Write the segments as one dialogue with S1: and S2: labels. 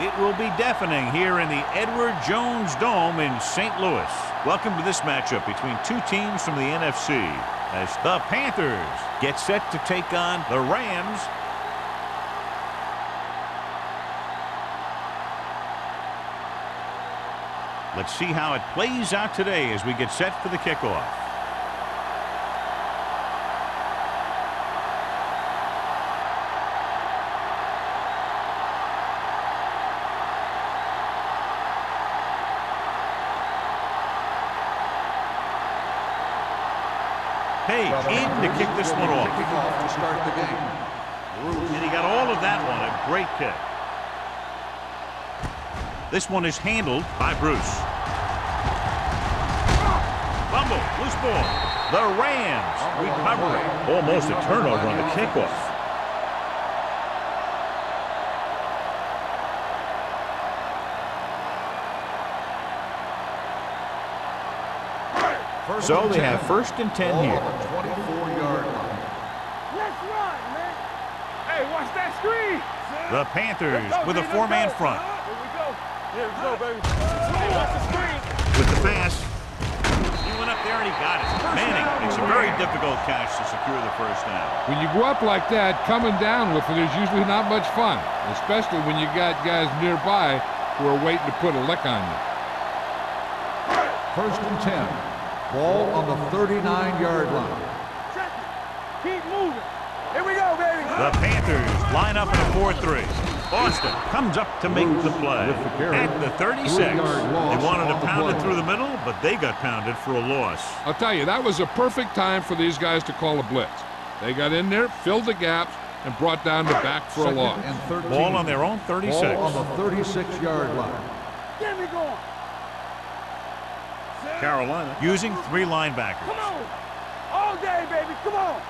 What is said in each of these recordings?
S1: It will be deafening here in the Edward Jones Dome in St. Louis. Welcome to this matchup between two teams from the NFC as the Panthers get set to take on the Rams. Let's see how it plays out today as we get set for the kickoff. Page in to kick this one off.
S2: To start the game.
S1: And he got all of that one. A great kick. This one is handled by Bruce. Fumble, loose ball. The Rams recovering. Almost a turnover on the kickoff. So they have 1st and 10 here.
S2: 24-yard line.
S3: Let's run, man. Hey, watch that screen.
S1: The Panthers with a 4-man front.
S3: Here we go. Here we go, baby. Hey, watch the screen.
S1: With the pass. He went up there and he got it. Manning makes a very difficult catch to secure the first down.
S4: When you go up like that, coming down with it is usually not much fun, especially when you got guys nearby who are waiting to put a lick on you.
S2: 1st and 10. Ball on the 39-yard line.
S3: Check it. Keep moving. Here we go, baby.
S1: The Panthers line up in a 4-3. Boston comes up to make the play. At the 36. They wanted to pound it through the middle, but they got pounded for a loss.
S4: I'll tell you, that was a perfect time for these guys to call a blitz. They got in there, filled the gaps, and brought down the back for a loss.
S1: Ball on their own 36.
S2: Ball on the 36-yard line.
S3: Get me going.
S1: Carolina using 3 linebackers.
S3: Come on. All day, baby. Come on.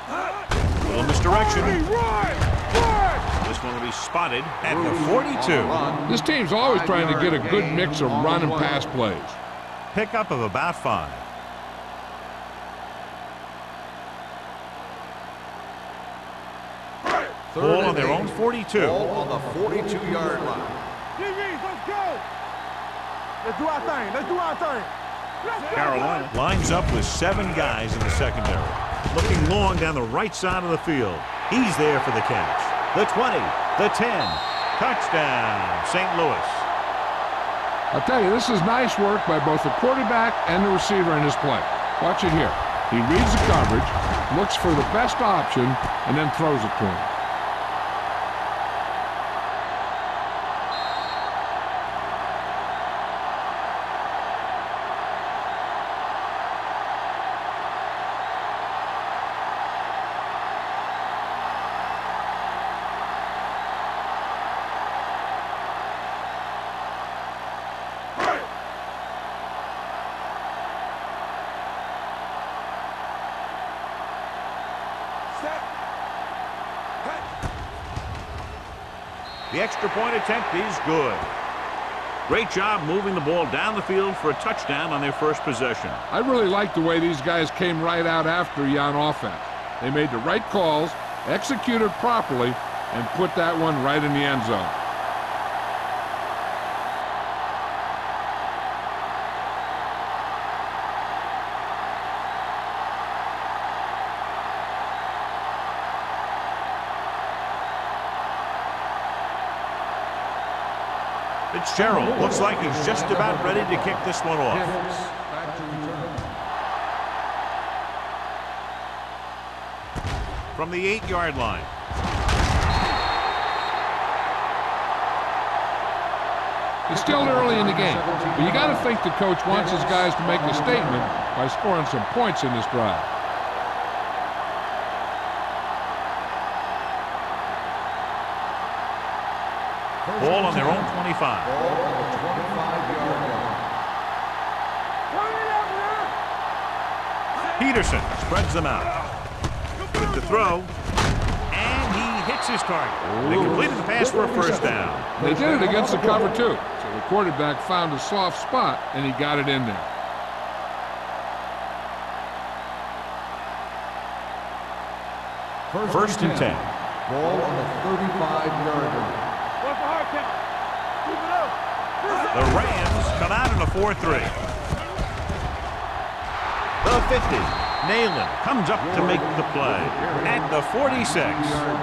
S1: A little misdirection.
S3: Run.
S1: This one will be spotted at the 42.
S4: This team's always trying to get a good mix of run and pass plays.
S1: Pickup of about 5. Ball on their own 42.
S2: Ball on the 42-yard line.
S3: Let's go. Let's do our thing. Let's do our thing.
S1: Carolina lines up with 7 guys in the secondary. Looking long down the right side of the field. He's there for the catch. The 20, the 10. Touchdown, St. Louis.
S4: I'll tell you, this is nice work by both the quarterback and the receiver in his play. Watch it here. He reads the coverage, looks for the best option, and then throws it to him.
S1: The extra point attempt is good. Great job moving the ball down the field for a touchdown on their first possession.
S4: I really like the way these guys came right out after you on offense. They made the right calls, executed properly, and put that one right in the end zone.
S1: Fitzgerald looks like he's just about ready to kick this one off. From the 8-yard line.
S4: It's still early in the game, but you got to think the coach wants his guys to make a statement by scoring some points in this drive.
S1: Ball on their own 25.
S2: Ball on the 25-yard
S1: Peterson spreads them out. With the throw. And he hits his target. They completed the pass for a first down.
S4: They did it against the cover, too. So the quarterback found a soft spot, and he got it in there.
S1: First and 10.
S2: Ball on the 35-yard line.
S1: The Rams come out in a 4-3. The 50. Nayland comes up to make the play. At the 46.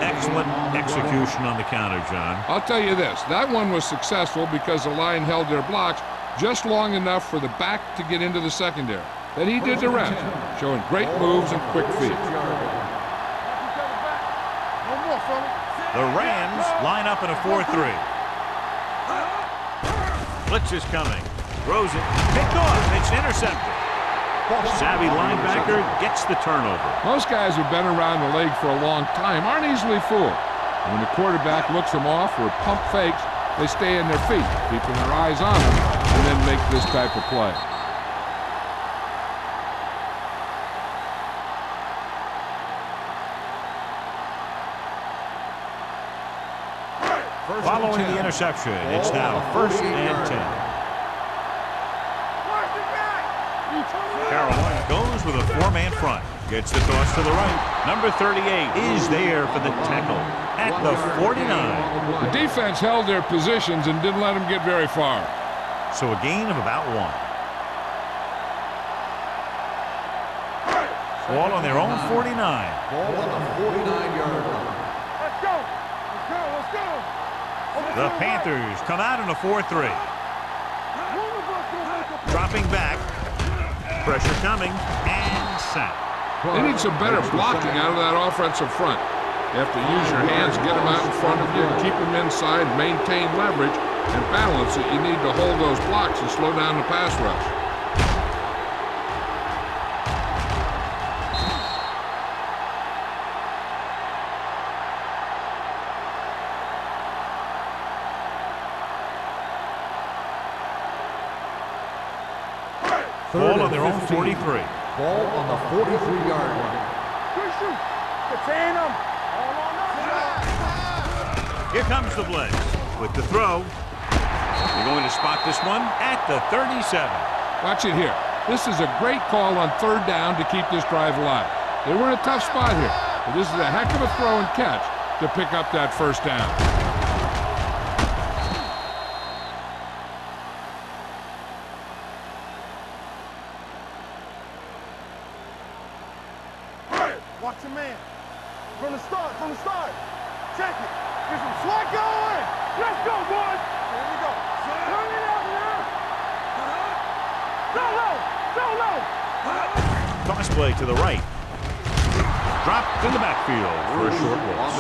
S1: Excellent execution on the counter, John.
S4: I'll tell you this. That one was successful because the line held their blocks just long enough for the back to get into the secondary. Then he did the rest, showing great moves and quick feet.
S1: The Rams line up in a 4-3. Blitz is coming. Throws it. Picked off. It's intercepted. Savvy linebacker gets the turnover.
S4: Most guys who've been around the league for a long time aren't easily fooled. And when the quarterback looks them off or pump fakes, they stay in their feet, keeping their eyes on them, and then make this type of play.
S1: Following the interception, it's now first and 10. Carolina goes with a four-man front. Gets the toss to the right. Number 38 is there for the tackle at the 49.
S4: The defense held their positions and didn't let them get very far.
S1: So a gain of about 1. Ball on their own 49.
S2: Ball on the 49-yard line.
S3: Let's go. Let's go. Let's go.
S1: The Panthers come out in a 4-3. Dropping back. Pressure coming. And sack.
S4: They need some better blocking out of that offensive front. You have to use your hands, get them out in front of you, keep them inside, maintain leverage, and balance it. You need to hold those blocks and slow down the pass rush.
S1: Ball on their own 43.
S2: Ball on the 43-yard line.
S3: Contain them.
S1: Here comes the blitz with the throw. They're going to spot this one at the 37.
S4: Watch it here. This is a great call on third down to keep this drive alive. They were in a tough spot here, but this is a heck of a throw and catch to pick up that first down.
S3: Watch your man. From the start. Check it. Get some swag going. Let's go, boys. Here we go. Turn it out now. Go low.
S1: Toss play to the right. Dropped in the backfield for a short loss.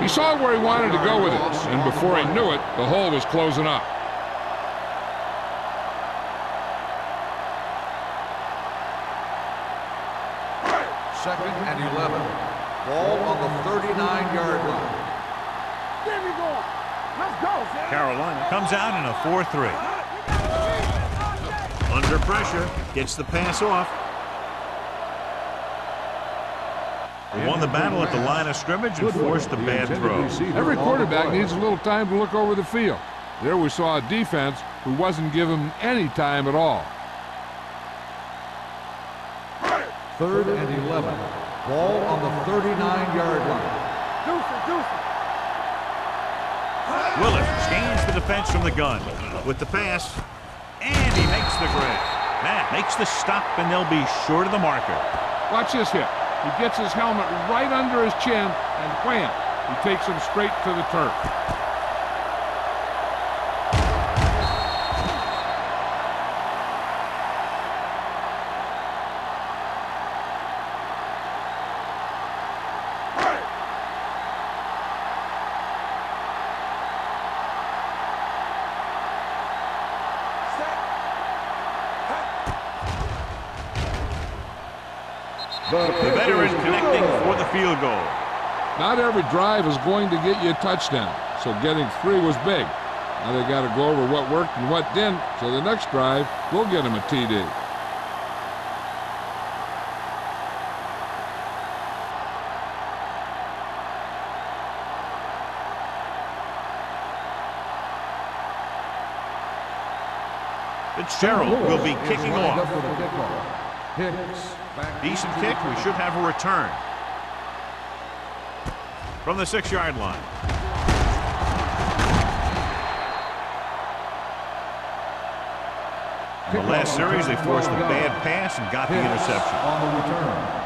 S4: He saw where he wanted to go with this, and before he knew it, the hole was closing up.
S2: Second and 11. Ball on the 39-yard line.
S3: There we go. Let's go.
S1: Carolina comes out in a 4-3. Under pressure, gets the pass off. Won the battle at the line of scrimmage and forced a bad throw.
S4: Every quarterback needs a little time to look over the field. There we saw a defense who wasn't given any time at all.
S2: Third and 11. Ball on the 39-yard line.
S3: Deuce.
S1: Willis scans the defense from the gun with the pass, and he makes the grab. Matt makes the stop, and they'll be short of the marker.
S4: Watch this here. He gets his helmet right under his chin, and wham, he takes him straight to the turf.
S1: The veteran connecting for the field goal.
S4: Not every drive is going to get you a touchdown, so getting 3 was big. Now they got to go over what worked and what didn't, so the next drive will get them a TD.
S1: Fitzgerald will be kicking
S2: Lined
S1: off.
S2: up for the kickoff. Hicks back
S1: Decent
S2: into the
S1: kick. We
S2: play.
S1: should have a return. From the 6-yard line. In the last series, they forced a bad pass and got the
S2: Hicks
S1: interception.
S2: on the return.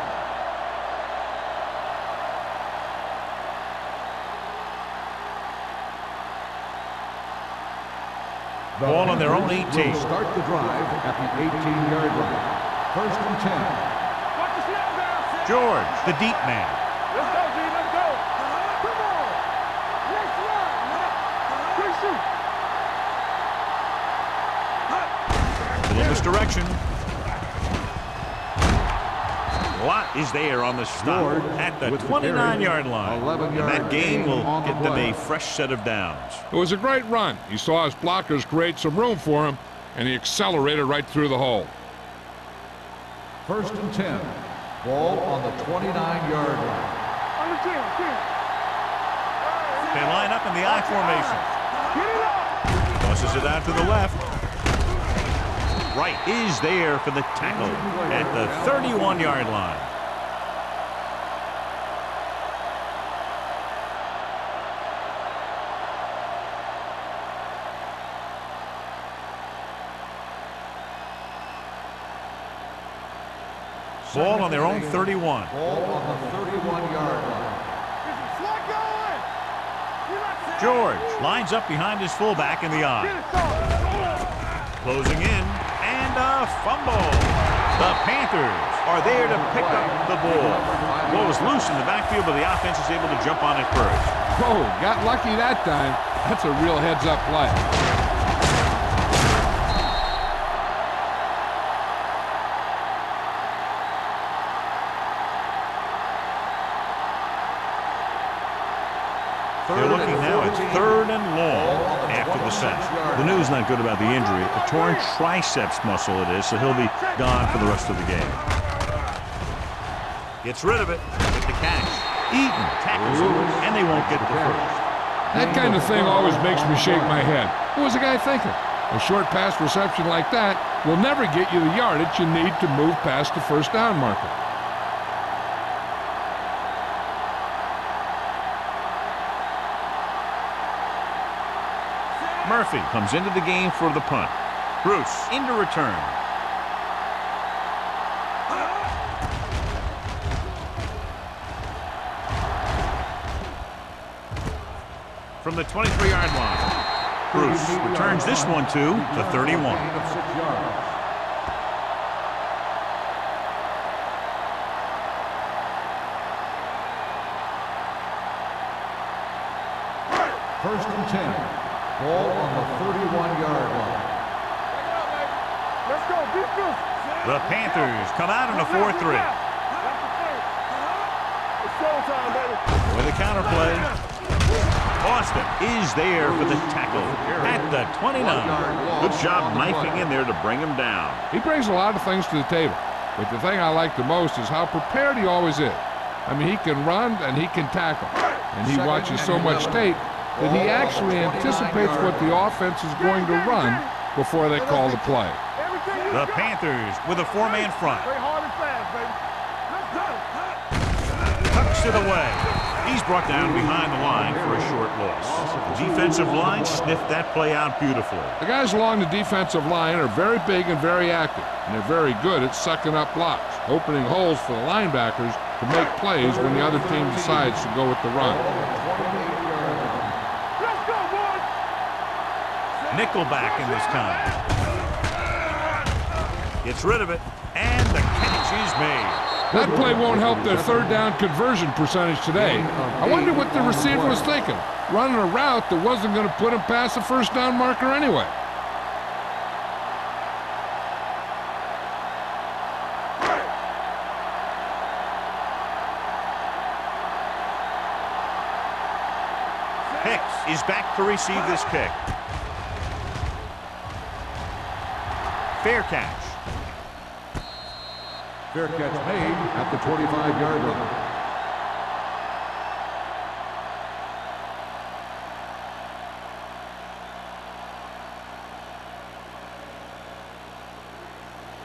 S2: The
S1: Ball on their own
S2: Panthers
S1: 18.
S2: will start the drive at the 18-yard line. First and 10.
S3: Watch the snap down.
S1: George, the deep man.
S3: Let's go, G. Let's go. Come on. Let's run. Quick shoot.
S1: Little misdirection. Watt is there on the stop
S2: Ward
S1: at the
S2: with the carry.
S1: 29-yard line.
S2: 11-yard
S1: And that gain will
S2: on the
S1: get them
S2: play.
S1: a fresh set of downs.
S4: It was a great run. He saw his blockers create some room for him, and he accelerated right through the hole.
S2: First and 10. Ball on the 29-yard line.
S3: On the 10.
S1: They line up in the I formation.
S3: Get it up.
S1: Tosses it out to the left. Right is there for the tackle at the 31-yard line. Ball on their own 31.
S2: Ball on the 31-yard line.
S3: Get some slot going. You're not
S1: George lines up behind his fullback in the
S3: Get
S1: I.
S3: it started.
S1: Closing in, and a fumble. The Panthers are there to pick up the ball. Ball was loose in the backfield, but the offense is able to jump on it first.
S4: Oh, got lucky that time. That's a real heads-up play.
S1: They're looking now at 3rd and long after the sack. The news not good about the injury. A torn triceps muscle it is, so he'll be gone for the rest of the game. Gets rid of it with the catch. Eaton tackles him, and they won't get the first.
S4: That kind of thing always makes me shake my head. What was the guy thinking? A short pass reception like that will never get you the yardage you need to move past the first down marker.
S1: Murphy comes into the game for the punt. Bruce into return. From the 23-yard line. Bruce returns this one to the 31.
S2: Gain of 6 yards. First and 10. Ball on the 31-yard line.
S3: Let's go. Defense.
S1: The Panthers come out in a 4-3.
S3: It's showtime, baby.
S1: With a counterplay. Austin is there for the tackle at the 29. Good job knifing in there to bring him down.
S4: He brings a lot of things to the table, but the thing I like the most is how prepared he always is. I mean, he can run and he can tackle, and he watches so much tape that he actually anticipates what the offense is going to run before they call the play.
S3: Everything you
S1: The
S3: got.
S1: Panthers with a 4-man front.
S3: Play hard and fast, baby. Let's go.
S1: Tucks it away. He's brought down behind the line for a short loss. The defensive line sniffed that play out beautifully.
S4: The guys along the defensive line are very big and very active, and they're very good at sucking up blocks, opening holes for the linebackers to make plays when the other team decides to go with the run.
S3: Let's go, boys.
S1: Nickelback in this time. Gets rid of it, and the catch is made.
S4: That play won't help their third down conversion percentage today. I wonder what the receiver was thinking, running a route that wasn't going to put him past the first down marker anyway.
S1: Hicks is back to receive this kick. Fair catch.
S2: Fair catch made at the 25-yard line.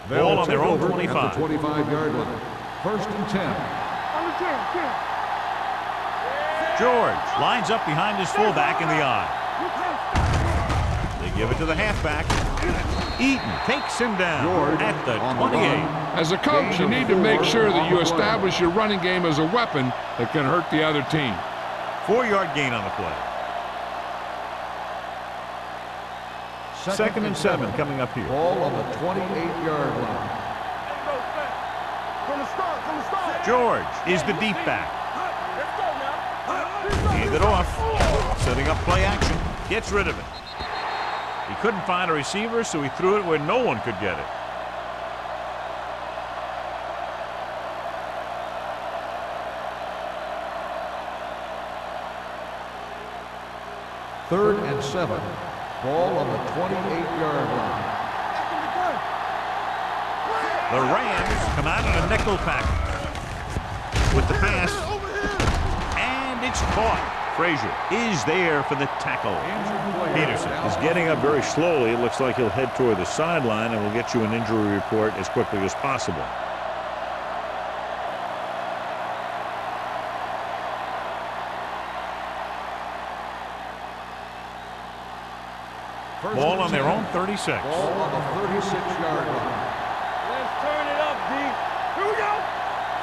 S1: Ball on their own
S2: Over
S1: 25.
S2: At the 25-yard line. First and 10.
S3: On the 10.
S1: George lines up behind his fullback in the eye. They give it to the halfback. Eaton takes him down
S2: George
S1: at the
S2: on the
S1: 28.
S2: run.
S4: As a coach, you need to make sure that you establish your running game as a weapon that can hurt the other team.
S1: 4-yard gain on the play. Second and 7 coming up here.
S2: Ball on the 28-yard line.
S3: From the start.
S1: George is the deep back. Hand it off. Setting up play action. Gets rid of it. He couldn't find a receiver, so he threw it where no one could get it.
S2: Third and 7. Ball on the 28-yard line.
S1: The Rams come out in a nickel pack with the pass, and it's caught. Frazier is there for the tackle. Peterson is getting up very slowly. It looks like he'll head toward the sideline, and we'll get you an injury report as quickly as possible. Ball on their own 36.
S2: Ball on the 36-yard line.
S3: Let's turn it up, D. Here we go.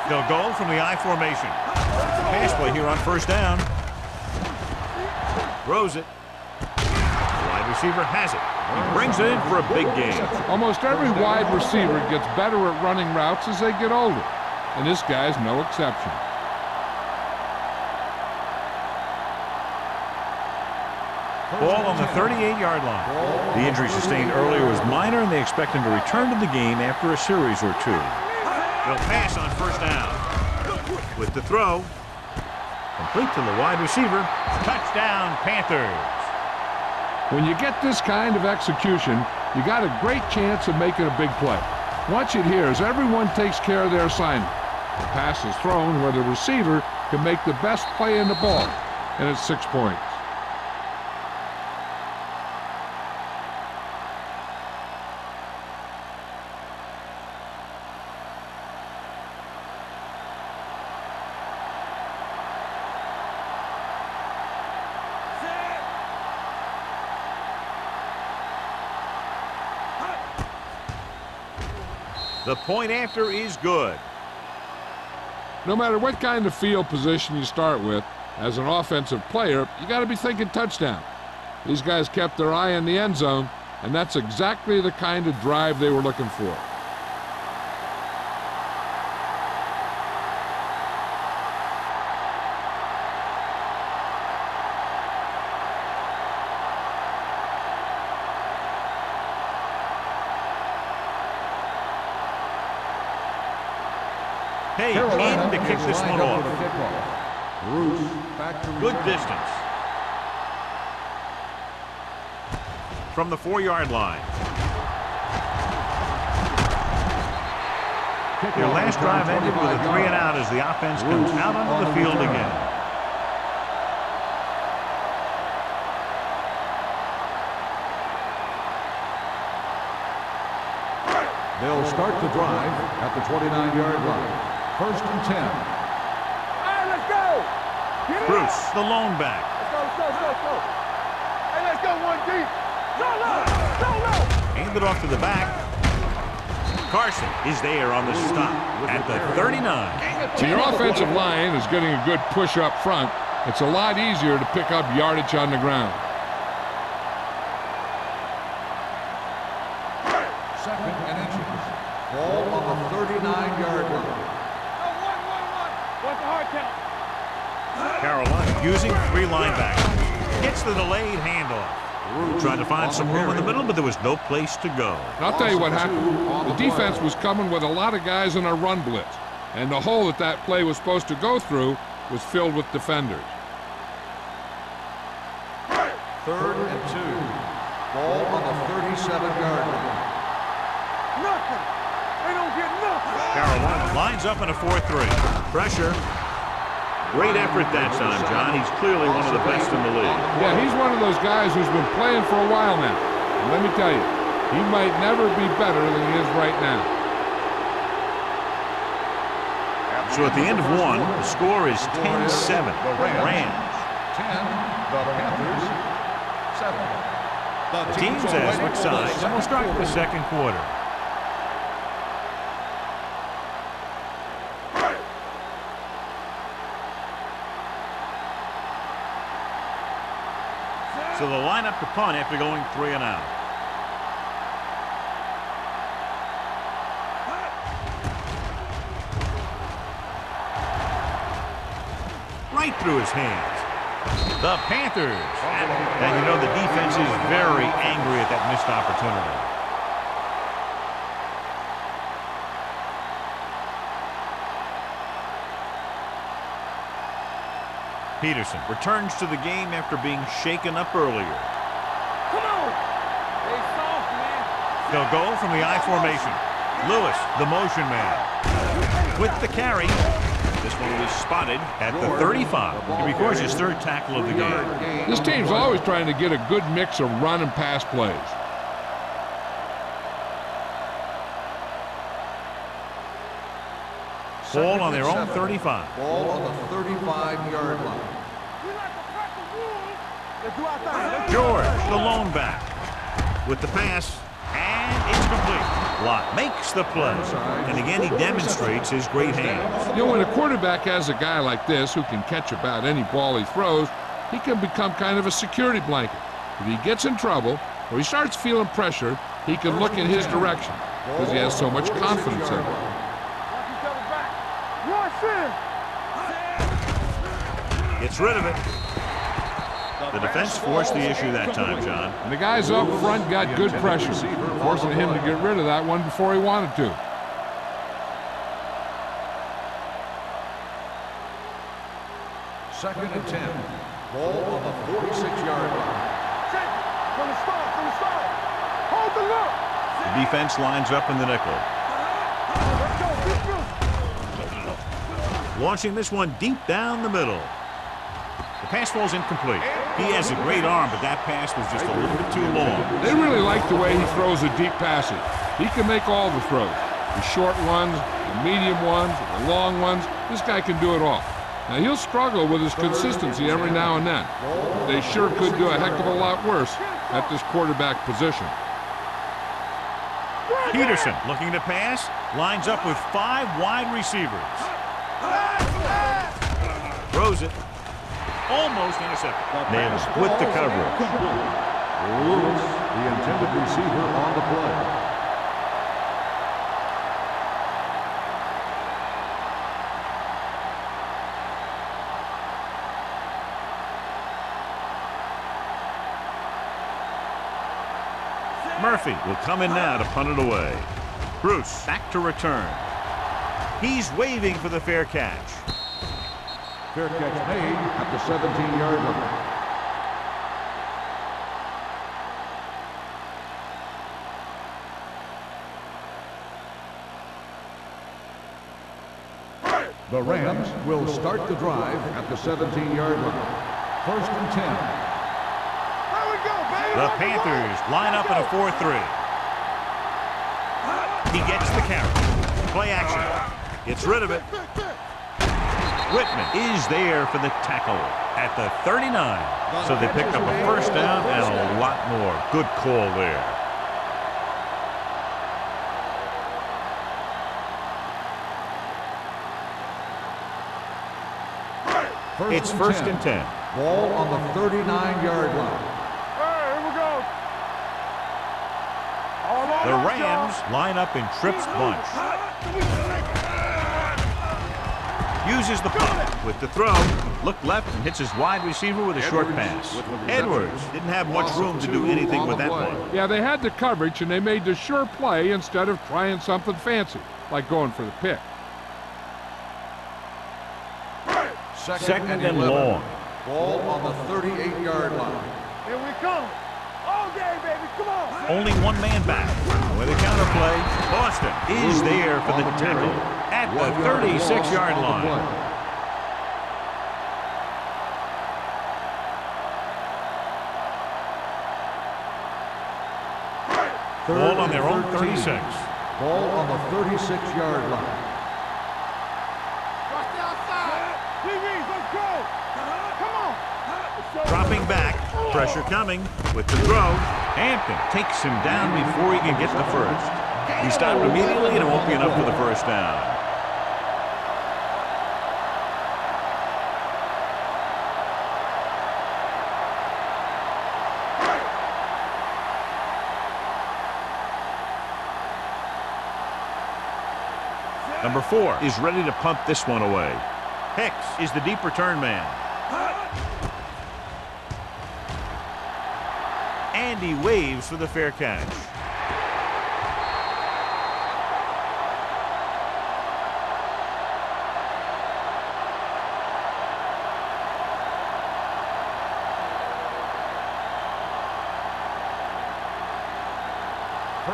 S1: They'll go from the I formation. Pass play here on first down. Throws it. The wide receiver has it. He brings it in for a big gain.
S4: Almost every wide receiver gets better at running routes as they get older, and this guy's no exception.
S1: Ball on the 38-yard line. The injury sustained earlier was minor, and they expect him to return to the game after a series or two. They'll pass on first down. With the throw, complete to the wide receiver. Touchdown, Panthers.
S4: When you get this kind of execution, you got a great chance of making a big play. Watch it here as everyone takes care of their assignment. The pass is thrown where the receiver can make the best play in the ball, and it's 6 points.
S1: The point after is good.
S4: No matter what kind of field position you start with, as an offensive player, you got to be thinking touchdown. These guys kept their eye on the end zone, and that's exactly the kind of drive they were looking for.
S1: Hey, in to kick this one off. Good distance. From the 4-yard line. Their last drive ended with a 3-and-out as the offense comes out onto the field again.
S2: They'll start the drive at the 29-yard line. First and 10.
S3: All right, let's go. Get it
S1: Bruce,
S3: up.
S1: the lone back.
S3: Let's go. Hey, let's go one deep. Go.
S1: Hand it off to the back. Carson is there on the stop at the 39.
S4: When your offensive line is getting a good push up front, it's a lot easier to pick up yardage on the ground.
S2: Second and inches. Ball on the 39-yard line.
S3: What's the hard count?
S1: Carolina using 3 linebackers. Gets the delayed handoff. Trying to find some room in the middle, but there was no place to go.
S4: And I'll tell you what happened. The defense was coming with a lot of guys in a run blitz, and the hole that play was supposed to go through was filled with defenders.
S2: Third and 2. Ball on the 37-yard line.
S3: Nothing. They don't get nothing.
S1: Carolina lines up in a 4-3. Pressure. Great effort that time, John. He's clearly one of the best in the league.
S4: Yeah, he's one of those guys who's been playing for a while now. And let me tell you, He might never be better than he is right now.
S1: So at the end of one, the score is 10-7. Rams.
S2: 10, the Panthers, 7.
S1: The teams as switch sides, and we'll start the second quarter. So they'll line up to punt after going 3 and out. Right through his hands. The Panthers. And you know the defense is very angry at that missed opportunity. Peterson returns to the game after being shaken up earlier.
S3: Come on! Stay soft, man.
S1: They'll go from the I formation. Lewis, the motion man. With the carry. This one was spotted at the 35. He records his third tackle of the game.
S4: This team's always trying to get a good mix of run and pass plays.
S1: Ball on their own 35.
S2: Ball on the 35-yard line.
S3: We like to crack the rules. Let's do our thing.
S1: George, the lone back. With the pass, and it's complete. Lott makes the play. And again, he demonstrates his great hands.
S4: You know, when a quarterback has a guy like this who can catch about any ball he throws, he can become kind of a security blanket. If he gets in trouble or he starts feeling pressure, he can look in his direction because he has so much confidence in him.
S3: Watch each other back. Rush in.
S1: Gets rid of it. The defense forced the issue that time, John.
S4: And the guys up front got good pressure, forcing him to get rid of that one before he wanted to.
S2: Second and 10. Ball on the 46-yard line.
S3: Check it. From the start, from the start. Hold the look.
S1: The defense lines up in the nickel.
S3: Let's go. Keep moving.
S1: Launching this one deep down the middle. The pass falls incomplete. He has a great arm, but that pass was just a little bit too long.
S4: They really like the way he throws the deep passes. He can make all the throws. The short ones, the medium ones, the long ones. This guy can do it all. Now, he'll struggle with his consistency every now and then. But they sure could do a heck of a lot worse at this quarterback position.
S1: Peterson looking to pass. Lines up with 5 wide receivers. Throws it. Almost intercepted. Nails with the coverage.
S2: Lewis, the intended receiver on the play.
S1: Murphy will come in now to punt it away. Bruce back to return. He's waving for the fair catch.
S2: Fair catch made at the 17-yard line. The Rams will start the drive at the 17-yard line. First and 10.
S3: There we go, baby.
S1: The Panthers line up in a 4-3. He gets the carry. Play action. Gets rid of it. Whitman is there for the tackle at the 39. So they picked up a first down and a lot more. Good call there. It's first and 10.
S2: Ball on the 39-yard line.
S3: Hey, here we go. All
S1: The
S3: on
S1: Rams line up in Tripp's bunch. Uses the punt with the throw. Look left and hits his wide receiver with a short pass. Edwards didn't have much room to do anything with that one.
S4: Yeah, they had the coverage, and they made the sure play instead of trying something fancy, like going for the pick.
S1: Second and long.
S2: Ball on the 38-yard line.
S3: Here we come. All day, baby. Come on.
S1: Only one man back. With a counterplay, Boston is there for the tackle at the 36-yard line. Ball on their own
S2: 13.
S1: 36.
S2: Ball on the 36-yard line.
S3: DBs, let's go. Come on.
S1: Dropping back. Pressure coming with the throw. Hampton takes him down before he can get the first. He stopped immediately, and it won't be enough for the first down. Number 4 is ready to punt this one away. Hicks is the deep return man. And he waves for the fair catch.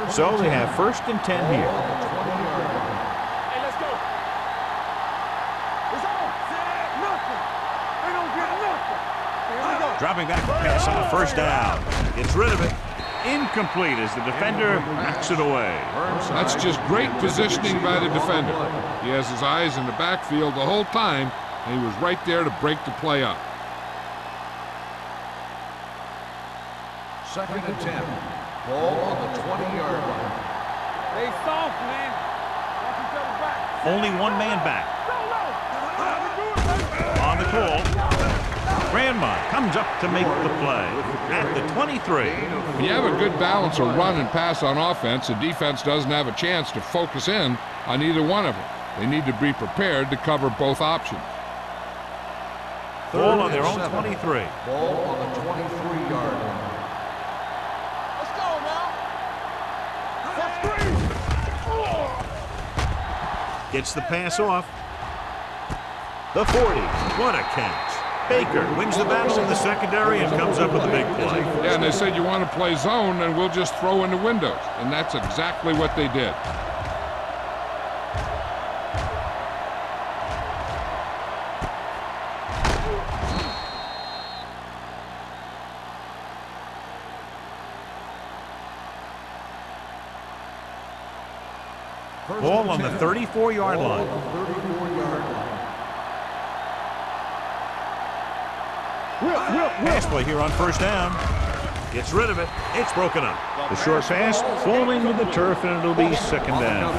S1: So they have 1st and 10 here.
S3: Hey, let's go. It's on. Nothing. They don't get nothing. Here we go.
S1: Dropping back the pass on a first down. Gets rid of it. Incomplete as the defender knocks it away.
S4: That's just great positioning by the defender. He has his eyes in the backfield the whole time, and he was right there to break the play up.
S2: 2nd and 10. Ball on the 20-yard line.
S3: They soft, man. Watch each other back.
S1: Only one man back. On the call. Grandma comes up to make the play at the 23.
S4: When you have a good balance of run and pass on offense, the defense doesn't have a chance to focus in on either one of them. They need to be prepared to cover both options.
S1: Ball on their own 23.
S2: Ball on the 23-yard line.
S3: Let's go now. Let's screen.
S1: Gets the pass off. The 40. What a catch. Baker wins the battle in the secondary and comes up with a big play.
S4: Yeah, and they said you want to play zone, and we'll just throw in the windows. And that's exactly what they did.
S1: Ball on the 34-yard line.
S2: 34-yard line.
S1: Pass play here on first down. Gets rid of it. It's broken up. The short pass falling to the turf, and it'll be 2nd down.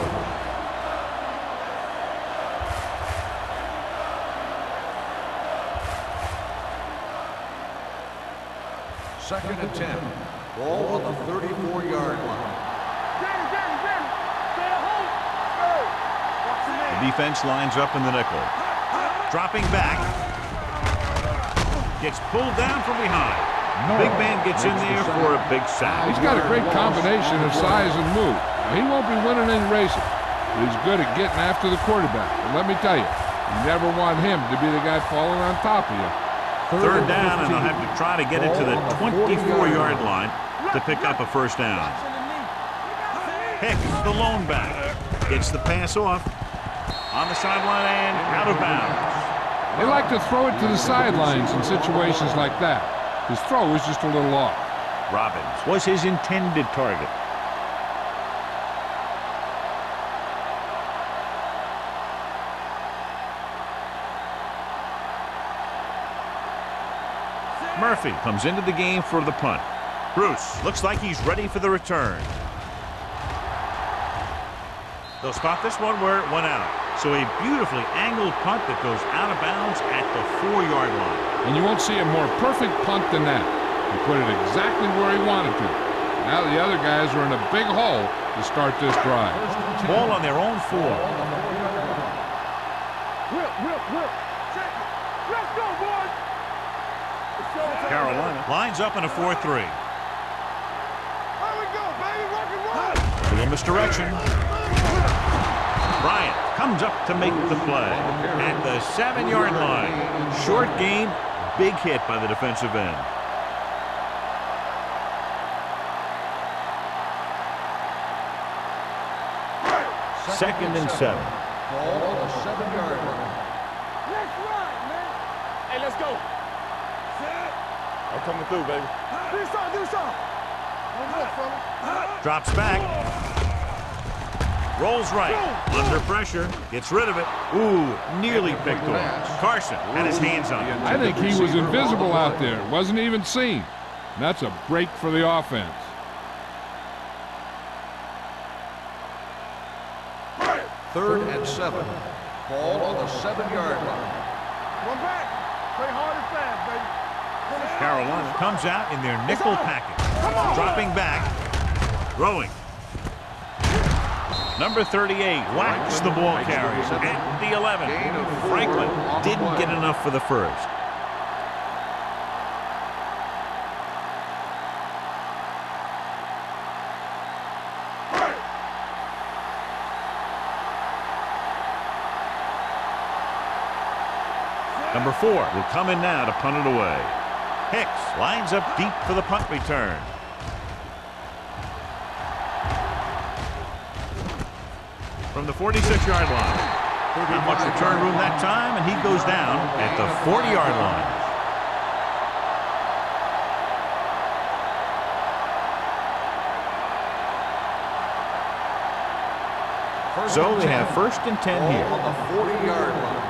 S2: Second and 10. Ball on the 34-yard line.
S1: The defense lines up in the nickel. Dropping back. Gets pulled down from behind. Big man gets in there for a big sack.
S4: He's got a great combination of size and move. He won't be winning any races, but he's good at getting after the quarterback. And let me tell you, you never want him to be the guy falling on top of you.
S1: 3rd down, and they'll have to try to get it to the 24-yard line to pick up a first down. Hicks, the lone back, gets the pass off on the sideline and out of bounds.
S4: They like to throw it to the sidelines in situations like that. His throw was just a little off.
S1: Robbins was his intended target. Murphy comes into the game for the punt. Bruce looks like he's ready for the return. They'll spot this one where it went out. So a beautifully angled punt that goes out of bounds at the 4-yard line.
S4: And you won't see a more perfect punt than that. He put it exactly where he wanted to. Now the other guys are in a big hole to start this drive.
S1: Ball on their own 4.
S3: Whip. Check it. Let's go, boys.
S1: Carolina lines up in a 4-3.
S3: Here we go, baby. Rock and roll.
S1: A little misdirection. Bryant comes up to make the play at the 7-yard line. Short gain, big hit by the defensive end. Second and 7.
S2: Ball on the 7-yard line.
S3: Let's ride, man. Hey, let's go. I'm coming through, baby. Do something.
S1: Drops back. Rolls right. Under pressure. Gets rid of it. Ooh, nearly picked off. Carson had his hands on it.
S4: I think he was invisible out there. Wasn't even seen. And that's a break for the offense.
S2: Third and 7. Ball on the 7-yard line.
S3: One back. Play hard and fast, baby.
S1: Carolina comes out in their nickel package. Dropping back. Throwing. Number 38 whacks the ball carrier at the 11. Franklin didn't get enough for the first. Number 4 will come in now to punt it away. Hicks lines up deep for the punt return. From the 46-yard line. Not much return room that time, and he goes down at the 40-yard line. So they have first and 10 here.
S2: On the 40-yard line.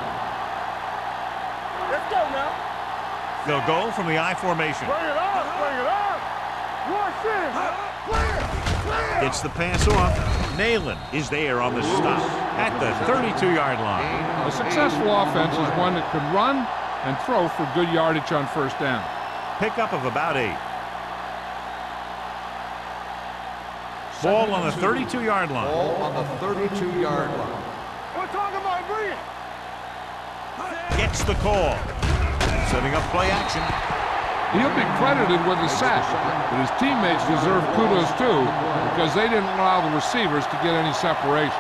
S3: Let's go now.
S1: They'll go from the I formation.
S3: Bring it up. Bring it up. Rush in. Clear. Clear.
S1: Gets the pass off. Nayland is there on the stop at the 32-yard line.
S4: A successful offense is one that can run and throw for good yardage on first down.
S1: Pickup of about 8. Ball on the 32-yard line.
S2: Ball on the 32-yard line.
S3: We're talking about bring it.
S1: Gets the call. Setting up play action.
S4: He'll be credited with a sack, but his teammates deserve kudos too because they didn't allow the receivers to get any separation.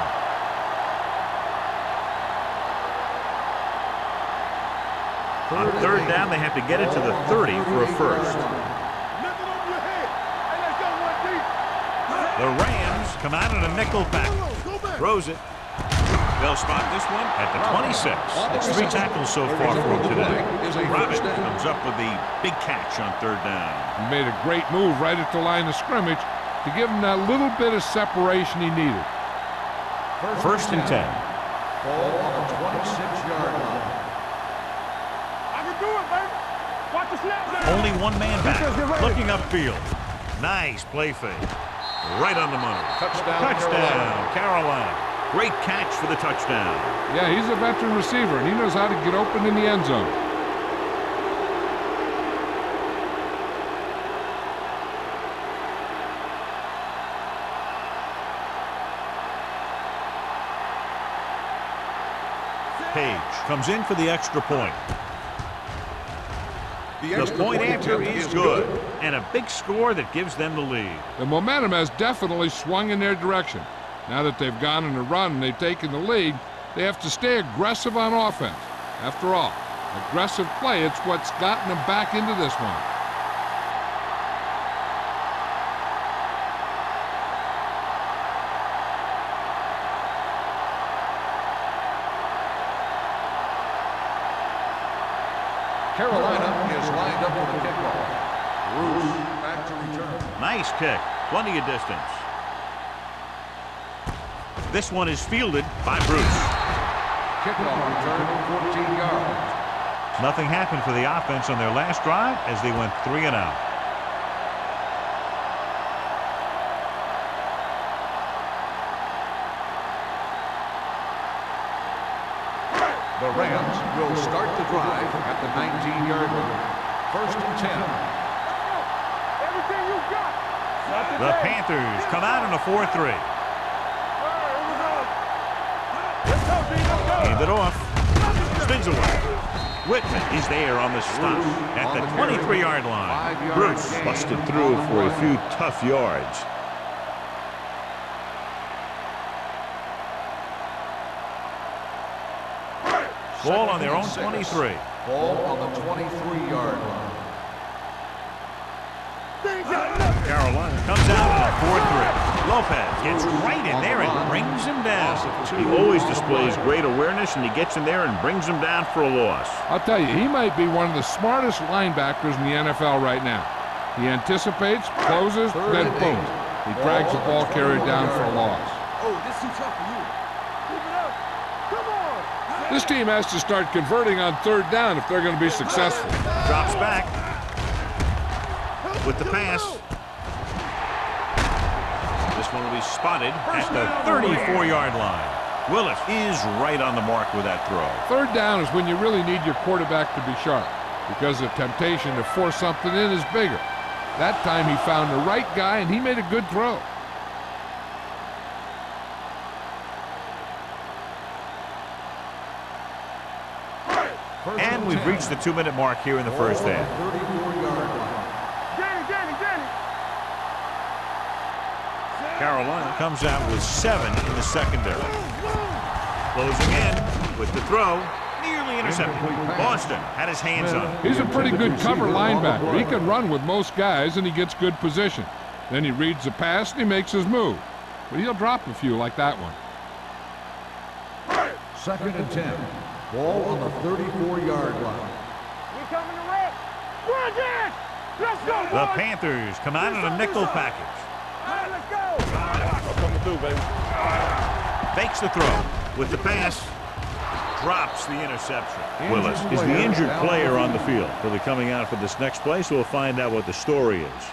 S1: On third down, they have to get it to the 30 for a first.
S3: Lift it over your head. Hey, let's go one deep.
S1: The Rams come out in a nickel pack.
S3: Go back.
S1: Throws it. They'll spot this one at the 26. It's 3 tackles so far for him today. Robert comes up with the big catch on third down.
S4: He made a great move right at the line of scrimmage to give him that little bit of separation he needed.
S1: First and 10.
S2: Ball on the 26-yard line.
S3: I can do it, baby. Watch the snap down.
S1: Only one man back. Looking upfield. Nice play fake. Right on the money. Touchdown, Carolina. Great catch for the touchdown.
S4: Yeah, he's a veteran receiver, and he knows how to get open in the end zone.
S1: Page comes in for the extra point. The point after is good, and a big score that gives them the lead.
S4: The momentum has definitely swung in their direction. Now that they've gone on a run and they've taken the lead, they have to stay aggressive on offense. After all, aggressive play, it's what's gotten them back into this one.
S2: Carolina is lined up for the kickoff. Bruce back to return.
S1: Nice kick, plenty of distance. This one is fielded by Bruce.
S2: Kickoff return, 14 yards.
S1: Nothing happened for the offense on their last drive as they went 3 and out.
S2: The Rams will start the drive at the 19-yard line. First and 10.
S3: Everything you got.
S1: The Panthers come out in a 4-3. Hand it off. Spins away. Whitman is there on the stop at the 23-yard line. Bruce busted through for a few tough yards. Ball on their own 23.
S2: Ball on the 23-yard line.
S1: Carolina comes out in a 4-3. Lopez gets right in there and brings him down. He always displays great awareness, and he gets in there and brings him down for a loss.
S4: I'll tell you, he might be one of the smartest linebackers in the NFL right now. He anticipates, closes, then boom. He drags the ball carrier down for a loss.
S3: Oh, this is too tough for you. Keep it up. Come on.
S4: This team has to start converting on third down if they're going to be successful.
S1: Drops back with the pass. This one will be spotted at the 34-yard line. Willis is right on the mark with that throw.
S4: Third down is when you really need your quarterback to be sharp because the temptation to force something in is bigger. That time he found the right guy and he made a good throw.
S1: And we've reached the 2-minute mark here in the first half.
S2: 34-yard line.
S3: Danny.
S1: Carolina comes out with 7 in the secondary. Closing in with the throw. Nearly intercepted. Boston had his hands on it.
S4: He's a pretty good cover linebacker. He can run with most guys and he gets good position. Then he reads the pass and he makes his move. But he'll drop a few like that one.
S2: 2nd and 10. Ball on the 34-yard line.
S3: We coming to rest. Run, Dan. Let's go, boys.
S1: The Panthers come out in a nickel package.
S3: All right, let's go. Coming through, baby.
S1: Fakes the throw with the pass. Drops the interception. Willis is the injured player on the field. He'll be coming out for this next play, so we'll find out what the story is.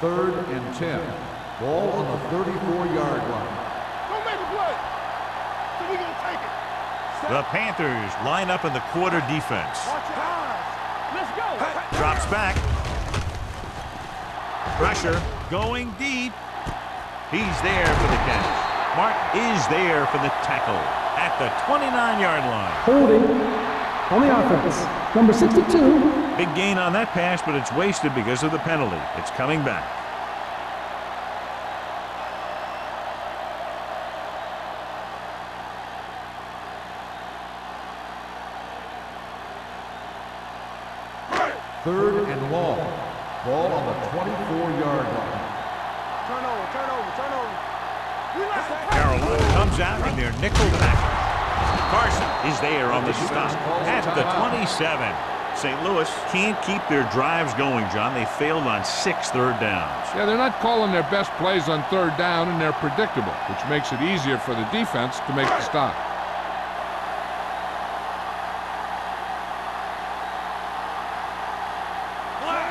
S2: Third and 10. Ball on the 34-yard line.
S3: Don't make a play. So we gonna take it.
S1: The Panthers line up in the quarter defense.
S3: Watch your eyes. Let's go.
S1: Drops back. Pressure going deep. He's there for the catch. Mark is there for the tackle at the 29-yard line.
S5: Holding on the offense. Number 62.
S1: Big gain on that pass, but it's wasted because of the penalty. It's coming back.
S2: Third and long. Ball on the 24-yard line.
S3: Turn over. We like to
S1: Carolina comes out in their nickel package. Carson is there on the stop at the 27. St. Louis can't keep their drives going, John. They failed on 6 third downs.
S4: Yeah, they're not calling their best plays on third down, and they're predictable, which makes it easier for the defense to make the stop.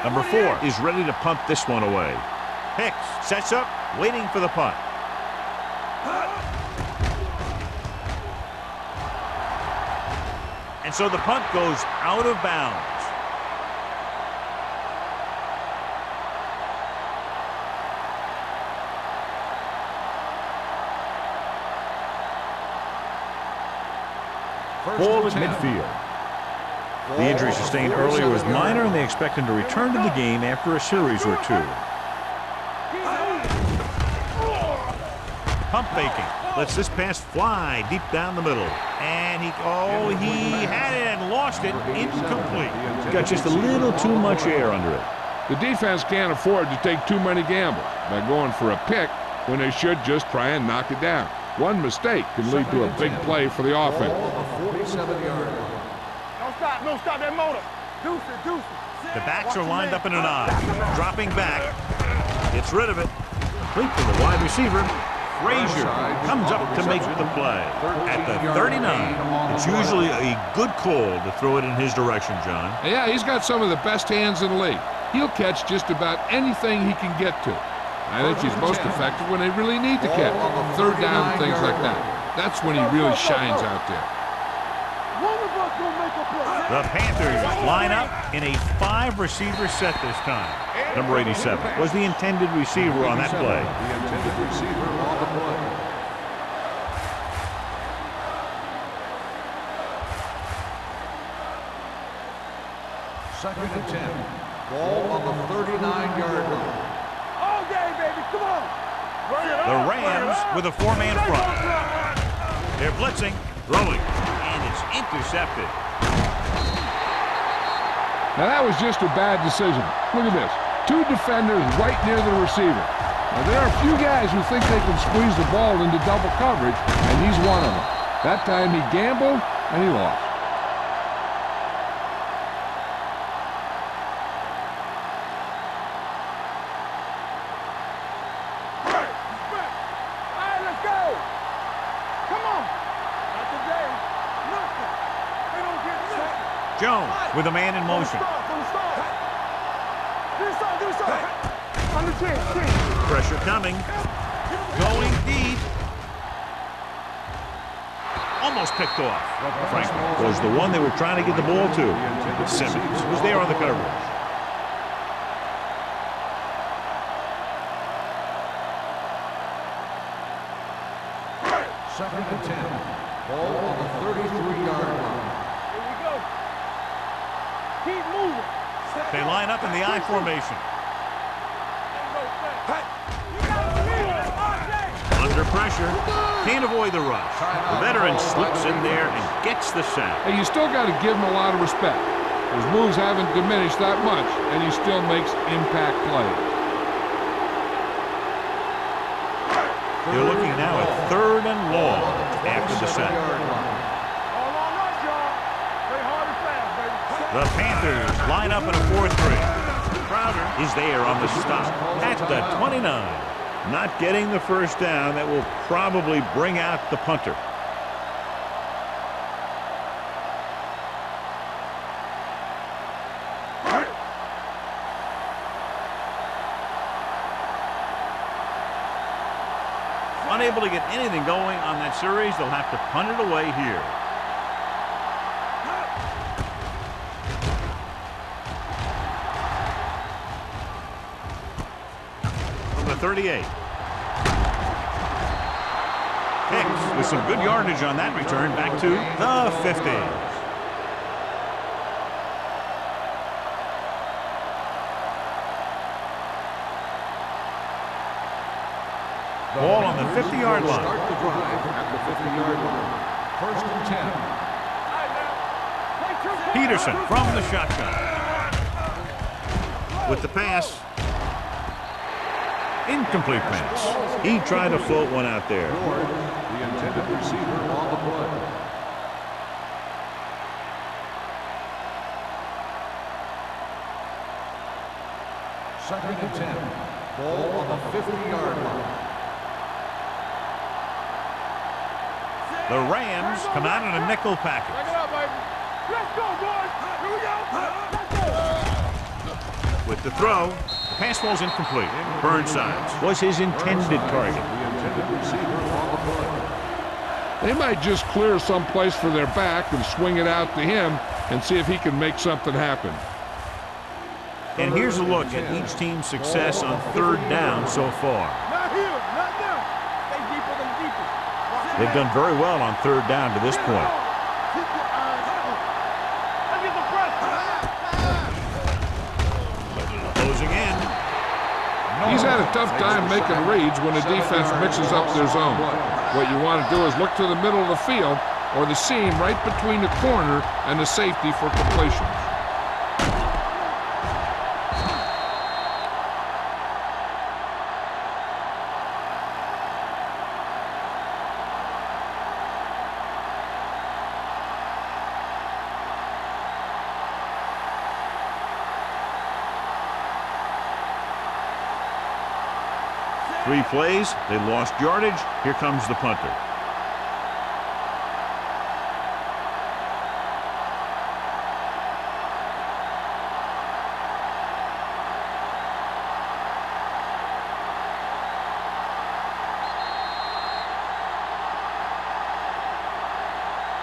S1: Number 4 is ready to punt this one away. Hicks sets up, waiting for the punt. And so the punt goes out of bounds. Ball at midfield. The injury sustained earlier was minor, and they expect him to return to the game after a series or 2. Pump faking. Lets this pass fly deep down the middle. And he had it and lost it. Incomplete. Got just a little too much air under it.
S4: The defense can't afford to take too many gambles by going for a pick when they should just try and knock it down. One mistake can lead to a big play for the offense.
S2: Ball on the 47-yard line.
S3: Don't stop that motor. Deuce it.
S1: The backs are lined up in an I. Dropping back. Gets rid of it. Complete to the wide receiver. Frazier comes up to make the play. At the 39, it's usually a good call to throw it in his direction, John.
S4: Yeah, he's got some of the best hands in the league. He'll catch just about anything he can get to. I think he's most effective when they really need to catch. Third down and things like that. That's when he really shines out there.
S1: The Panthers line up in a 5-receiver set this time. Number 87 was the intended receiver on that play.
S2: The intended receiver on the play. Second and 10. Ball on the 39-yard line.
S3: All day, baby. Come on.
S1: The Rams with a 4-man front. They're blitzing, throwing, and it's intercepted.
S4: Now that was just a bad decision. Look at this. 2 defenders right near the receiver. Now there are a few guys who think they can squeeze the ball into double coverage, and he's one of them. That time he gambled and he lost.
S1: Jones with a man in motion. Pressure coming. Going deep. Almost picked off. Franklin was the one they were trying to get the ball to. But Simmons was there on the coverage.
S2: Second and 10. Ball on the 33-yard line.
S3: Keep moving.
S1: They line up in the I formation. Under pressure. Can't avoid the rush. The veteran slips in there and gets the sack.
S4: Hey, you still got to give him a lot of respect. His moves haven't diminished that much, and he still makes impact plays.
S1: They're looking now at 3rd and long after the sack. The Panthers line up in a 4-3. Crowder is there on the stop at the 29. Not getting the first down. That will probably bring out the punter. Unable to get anything going on that series, they'll have to punt it away here. From the 38. Hicks with some good yardage on that return back to the 50. Ball on the 50-yard line.
S2: Start the drive at the 50-yard line. 1st and 10.
S1: Peterson from the shotgun. With the pass. Incomplete pass. He tried to float one out there.
S2: Ward, the intended receiver on the play. Second and 10. Ball on the 50-yard line.
S1: The Rams come out in a nickel package.
S3: Let's go, boys. Here we go.
S1: With the throw, the pass falls incomplete. Burnside was his intended target.
S2: The intended receiver on the play.
S4: They might just clear some place for their back and swing it out to him and see if he can make something happen.
S1: And here's a look at each team's success on 3rd down so far.
S3: Not here, not them. Stay deeper than deeper.
S1: They've done very well on 3rd down to this point.
S3: Keep your eyes open. Look at the pressure.
S1: Closing in.
S4: He's had a tough time making reads when the defense mixes up their zone. What you want to do is look to the middle of the field or the seam right between the corner and the safety for completion.
S1: Three plays, they lost yardage. Here comes the punter.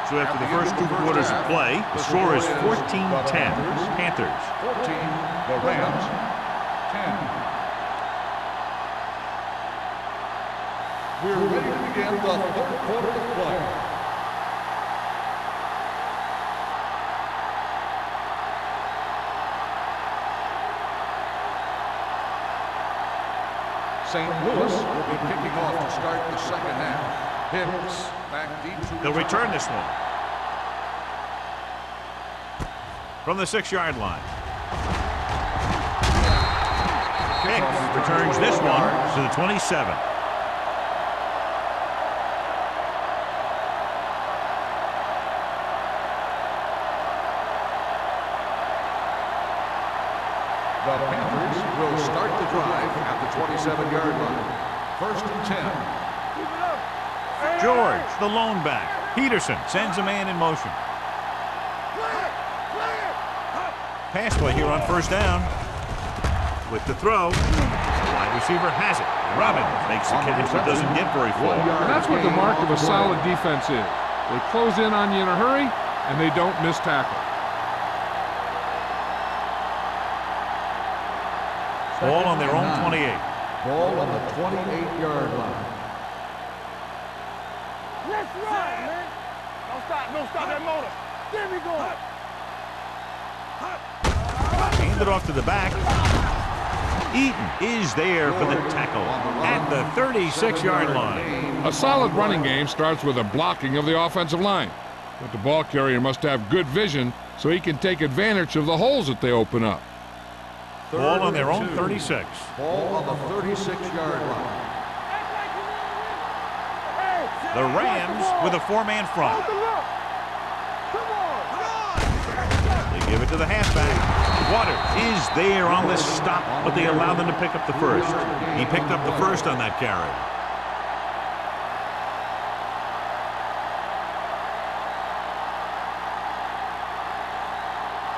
S1: So after the first 2 quarters of play, the score is 14-10. Panthers.
S2: 14, the Rams, 10. We're ready to begin the 3rd quarter of play. St. Louis will be kicking off to start the 2nd half. Hicks back deep to
S1: They'll return this one. From the 6-yard line. Hicks returns this one to the 27.
S2: The Panthers will start the drive at the 27-yard line. First and 10.
S1: George, the lone back. Peterson sends a man in motion. Pass play here on first down. With the throw, wide receiver has it. Robbins makes the catch but doesn't get very far.
S4: And that's what the mark of a solid defense is. They close in on you in a hurry, and they don't miss tackle.
S1: Ball on their own 28.
S2: Ball on the 28-yard line.
S3: Let's run, man. Don't stop that motor. Get me going.
S1: Hand it off to the back. Eaton is there for the tackle at the 36-yard line.
S4: A solid running game starts with a blocking of the offensive line. But the ball carrier must have good vision so he can take advantage of the holes that they open up.
S1: Ball on their own 36.
S2: Ball on the 36-yard line.
S1: The Rams with a four-man front. They give it to the halfback. Waters is there on the stop, but they allow them to pick up the first. He picked up the first on that carry.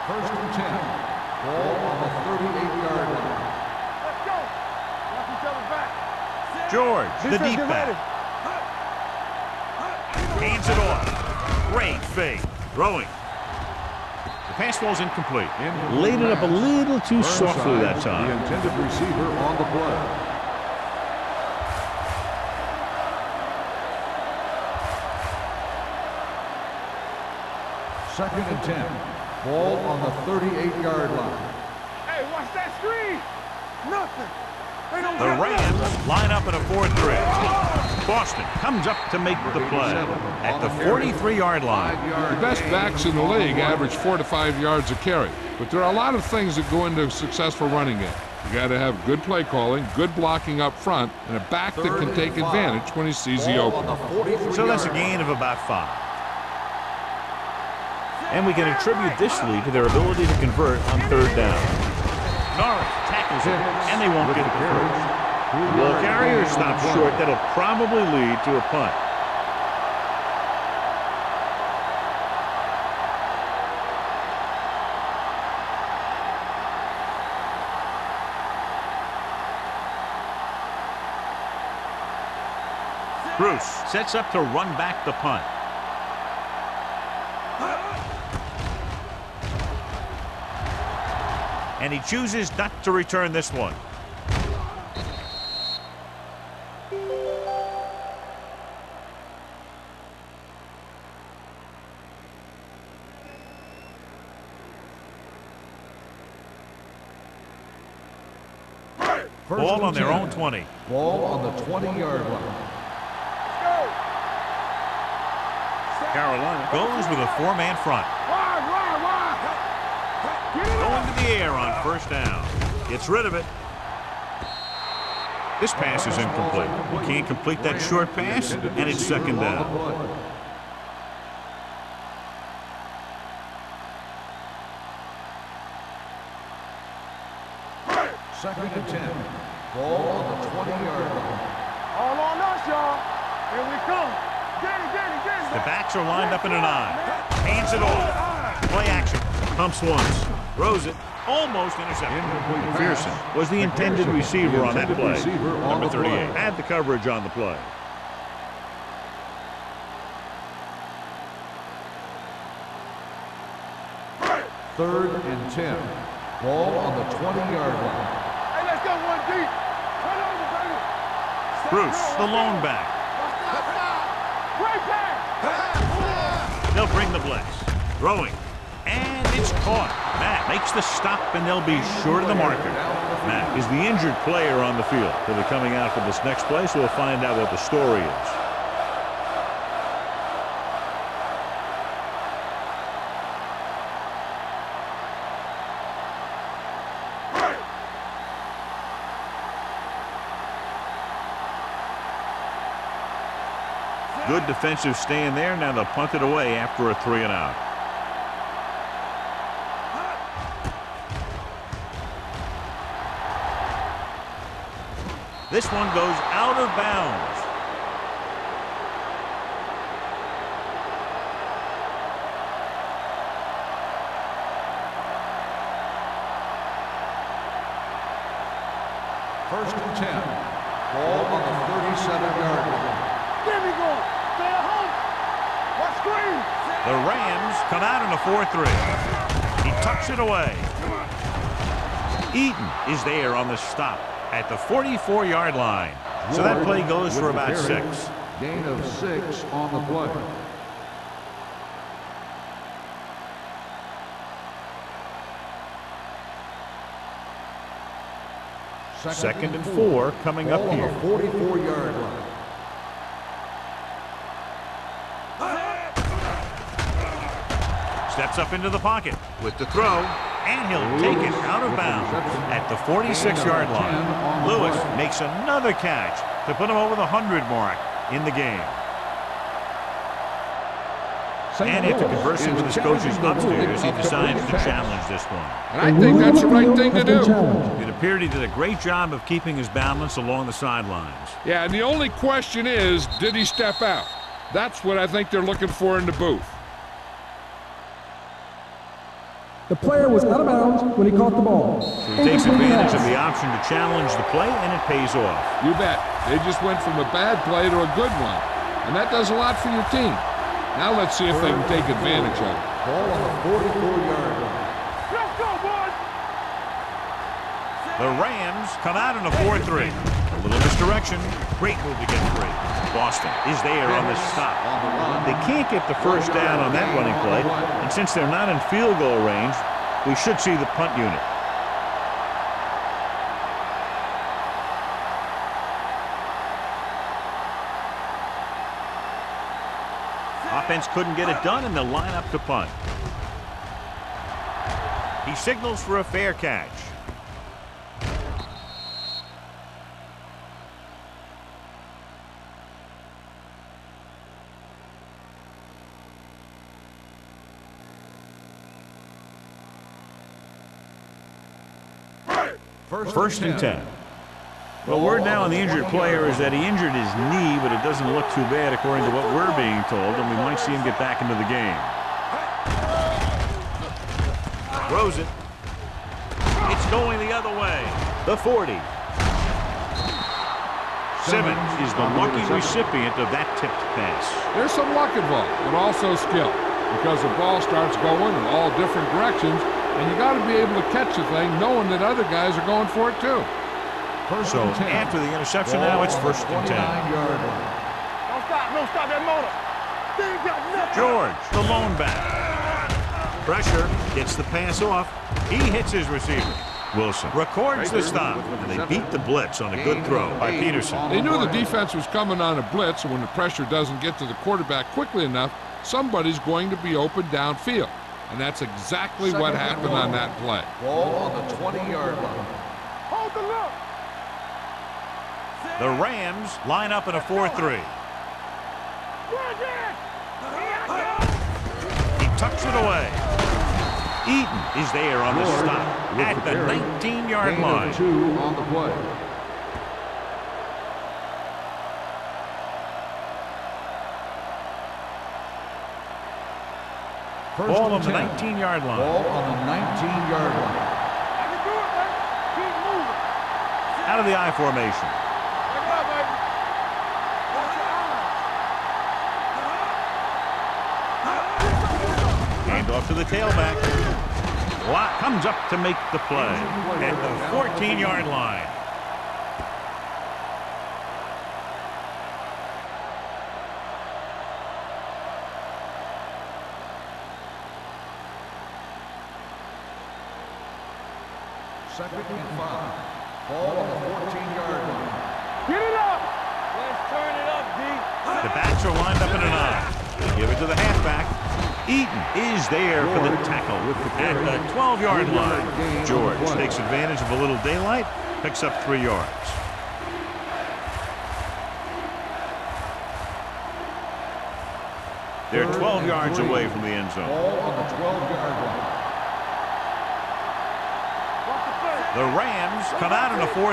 S2: First and 10. Ball on the 38-yard line.
S3: Let's go. Watch each other back.
S1: George, the deep back. Hands it off. Great fake. Throwing. The pass ball's incomplete. Laid it up a little too softly that time.
S2: The intended receiver on the play. Second and 10. Ball on the 38-yard line.
S3: Hey, watch that screen. Nothing.
S1: The Rams line up in a 4-3. Boston comes up to make the play at the 43-yard line.
S4: The best backs in the league average 4 to 5 yards a carry. But there are a lot of things that go into a successful running game. You got to have good play calling, good blocking up front, and a back that can take advantage when he sees the opening.
S1: So that's a gain of about 5. And we can attribute this lead to their ability to convert on third down. Norris tackles it, and they won't get the first. The ball carrier stops short. That'll probably lead to a punt. Bruce sets up to run back the punt. And he chooses not to return this one. Ball on their own 20.
S2: Ball on the 20-yard line.
S1: Carolina goes with a four-man front. Going to the air on first down. Gets rid of it. This pass is incomplete. He can't complete that short pass, and it's second down.
S2: Second and 10. Ball on the 20-yard line.
S3: All on us, y'all. Here we come. Get it.
S1: The backs are lined up in a 9. Hands it off. Play action. Pumps once. Throws it. Almost intercepted. McPherson was the intended receiver on that play. Number 38 had the coverage on the play.
S2: Third and 10. Ball on the 20-yard line.
S3: Hey, let's go one deep. Run over, baby.
S1: Bruce, the lone back.
S3: Great pass.
S1: They'll bring the blitz. Throwing. And it's caught. Matt makes the stop, and they'll be short of the marker. Matt is the injured player on the field. He'll be coming out for this next play, so we'll find out what the story is. Good defensive stand there. Now they'll punt it away after a 3-and-out. This one goes out of bounds.
S2: First and 10. Ball on the 37-yard line.
S3: Get me going. Stay at home. Watch screen.
S1: The Rams come out in a 4-3. He tucks it away. Eaton is there on the stop at the 44-yard line. So that play goes for about 6.
S2: Gain of 6 on the play.
S1: Second and 4 coming up here.
S2: On the 44-yard line.
S1: Steps up into the pocket with the throw, and he'll take it out of bounds at the 46-yard line. Lewis makes another catch to put him over the 100 mark in the game. And after conversing with his coaches upstairs, he decides to challenge this one.
S4: And I think that's the right thing to do.
S1: It appeared he did a great job of keeping his balance along the sidelines.
S4: Yeah, and the only question is, did he step out? That's what I think they're looking for in the booth.
S5: The player was out of bounds when he caught the ball.
S1: So he takes advantage of the option to challenge the play, and it pays off.
S4: You bet. They just went from a bad play to a good one. And that does a lot for your team. Now let's see if they can take advantage of it.
S2: Ball on the 44-yard line.
S3: Let's go, boys.
S1: The Rams come out in a 4-3. A little misdirection. Great move to get free. Boston is there on the stop. They can't get the first down on that running play, and since they're not in field goal range, we should see the punt unit. Offense couldn't get it done, and they'll line up to punt. He signals for a fair catch. First and 10. Well, word now on the injured player is that he injured his knee, but it doesn't look too bad according to what we're being told, and we might see him get back into the game. Throws it. It's going the other way. The 40. Simmons is the lucky recipient of that tipped pass.
S4: There's some luck involved, but also skill, because the ball starts going in all different directions, and you got to be able to catch the thing knowing that other guys are going for it too.
S1: So after the interception, now it's first and 10.
S3: Don't stop that motor. They ain't got nothing.
S1: George, the lone back. Pressure, gets the pass off. He hits his receiver. Wilson records the stop, and they beat the blitz on a good throw by Peterson.
S4: They knew the defense was coming on a blitz, and when the pressure doesn't get to the quarterback quickly enough, somebody's going to be open downfield. And that's exactly what happened on that play.
S2: Ball on the 20-yard line.
S3: Hold the look.
S1: The Rams line up in a 4-3. He tucks it away. Eaton is there on the stop at the 19-yard line.
S2: 2 on the play.
S1: Ball on the 19-yard line.
S2: Ball on the 19-yard line.
S3: I can do it, baby. Keep moving.
S1: Out of the I formation.
S3: Wake up, baby. Watch your eyes.
S1: Hand off to the tailback. Watt comes up to make the play at the 14-yard line.
S2: Second and 5. Ball on the 14-yard line.
S3: Get it up. Let's turn it up, D.
S1: The backs are lined up in an I. They give it to the halfback. Eaton is there for the tackle at the 12-yard line. George takes advantage of a little daylight, picks up 3 yards. They're 12 yards away from the end zone.
S2: Ball on the 12-yard line.
S1: The Rams come out in a 4-3.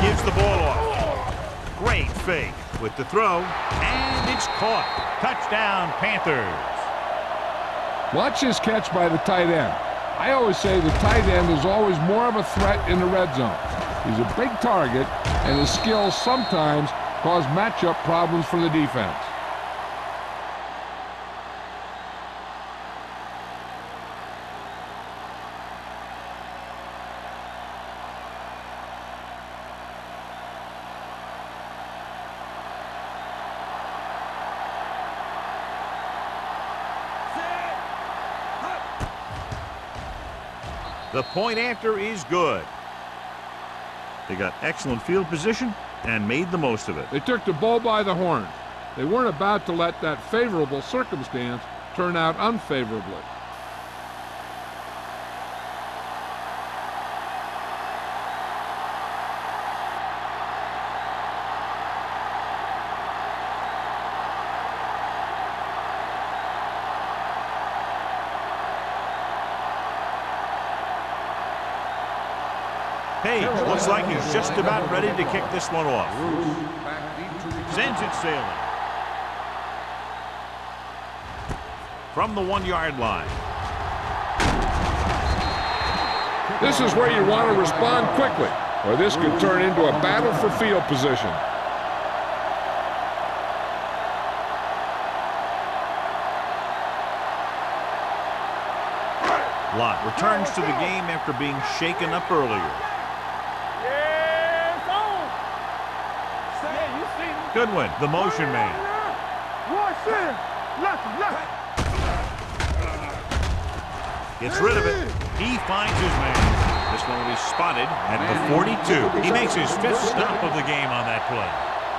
S1: Gives the ball off. Great fake with the throw, and it's caught. Touchdown, Panthers.
S4: Watch his catch by the tight end. I always say the tight end is always more of a threat in the red zone. He's a big target, and his skills sometimes cause matchup problems for the defense.
S1: The point after is good. They got excellent field position and made the most of it.
S4: They took the bull by the horns. They weren't about to let that favorable circumstance turn out unfavorably.
S1: Page looks like he's just about ready to kick this one off. Sends it sailing. From the 1-yard line.
S4: This is where you want to respond quickly, or this could turn into a battle for field position.
S1: Lott returns to the game after being shaken up earlier. Goodwin, the motion man. Gets rid of it. He finds his man. This one will be spotted at the 42. He makes his 5th stop of the game on that play.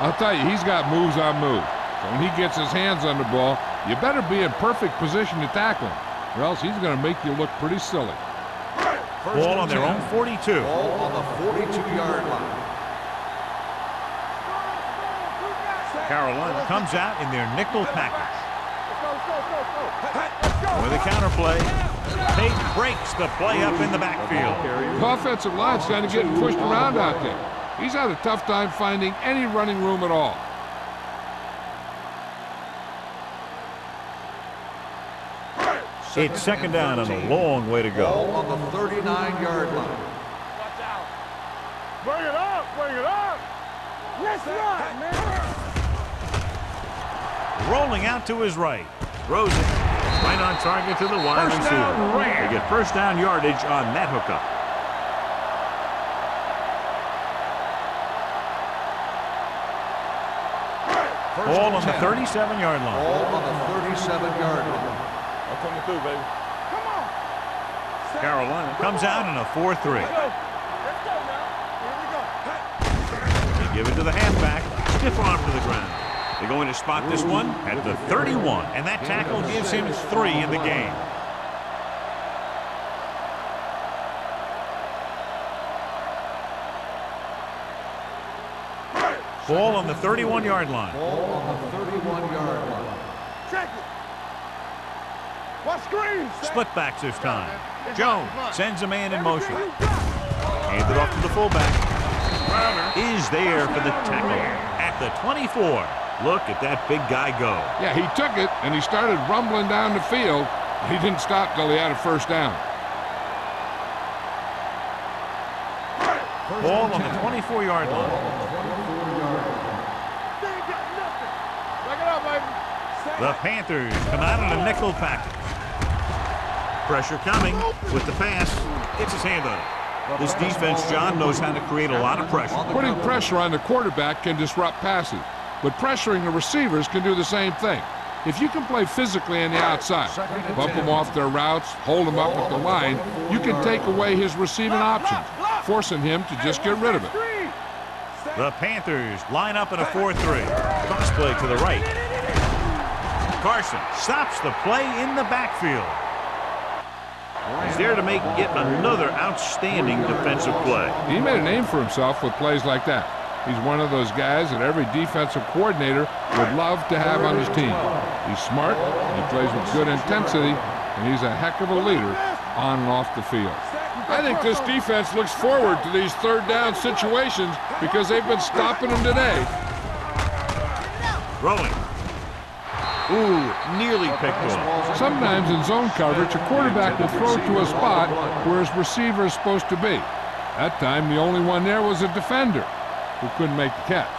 S4: I'll tell you, he's got moves on moves. So when he gets his hands on the ball, you better be in perfect position to tackle him, or else he's going to make you look pretty silly.
S1: Ball on their own 42.
S2: Ball on the 42-yard line.
S1: Carolina comes out in their nickel package. With a counter play, Pate breaks the play up in the backfield.
S4: The offensive line's kind of getting pushed around out there. He's had a tough time finding any running room at all.
S1: It's 2nd down and a long way to go.
S2: Ball on the 39-yard line.
S3: Watch out. Bring it up, bring it up. Let's run, man.
S1: Rolling out to his right. Throws it right on target to the wide receiver. They get 1st down yardage on that hookup. Ball on the 37-yard line.
S2: Ball on the 37-yard line.
S3: I'm coming through, baby. Come on.
S1: Carolina comes out in a 4-3.
S3: Let's go now. Here we go.
S1: They give it to the halfback. Stiff arm to the ground. They're going to spot this one at the 31, and that tackle gives him 3 in the game. Ball on the 31-yard line.
S2: Ball on the 31-yard line.
S3: Check it. What screen?
S1: Split backs this time. Jones sends a man in motion. Handed off to the fullback. Is there for the tackle at the 24. Look at that big guy go.
S4: Yeah, he took it, and he started rumbling down the field. He didn't stop till he had a 1st down.
S1: Ball on the 24-yard line. The Panthers come out in a nickel package. Pressure coming with the pass. Gets his hand on it. This defense, John, knows how to create a lot of pressure.
S4: Putting pressure on the quarterback can disrupt passes, but pressuring the receivers can do the same thing. If you can play physically on the outside, bump them off their routes, hold them up at the line, you can take away his receiving options, forcing him to just get rid of it.
S1: The Panthers line up in a 4-3. Cross play to the right. Carson stops the play in the backfield. He's there to make yet another outstanding defensive play.
S4: He made a name for himself with plays like that. He's one of those guys that every defensive coordinator would love to have on his team. He's smart, he plays with good intensity, and he's a heck of a leader on and off the field. I think this defense looks forward to these third down situations because they've been stopping them today.
S1: Throwing. Ooh, nearly picked off.
S4: Sometimes in zone coverage, a quarterback will throw to a spot where his receiver is supposed to be. That time, the only one there was a defender who couldn't make the catch.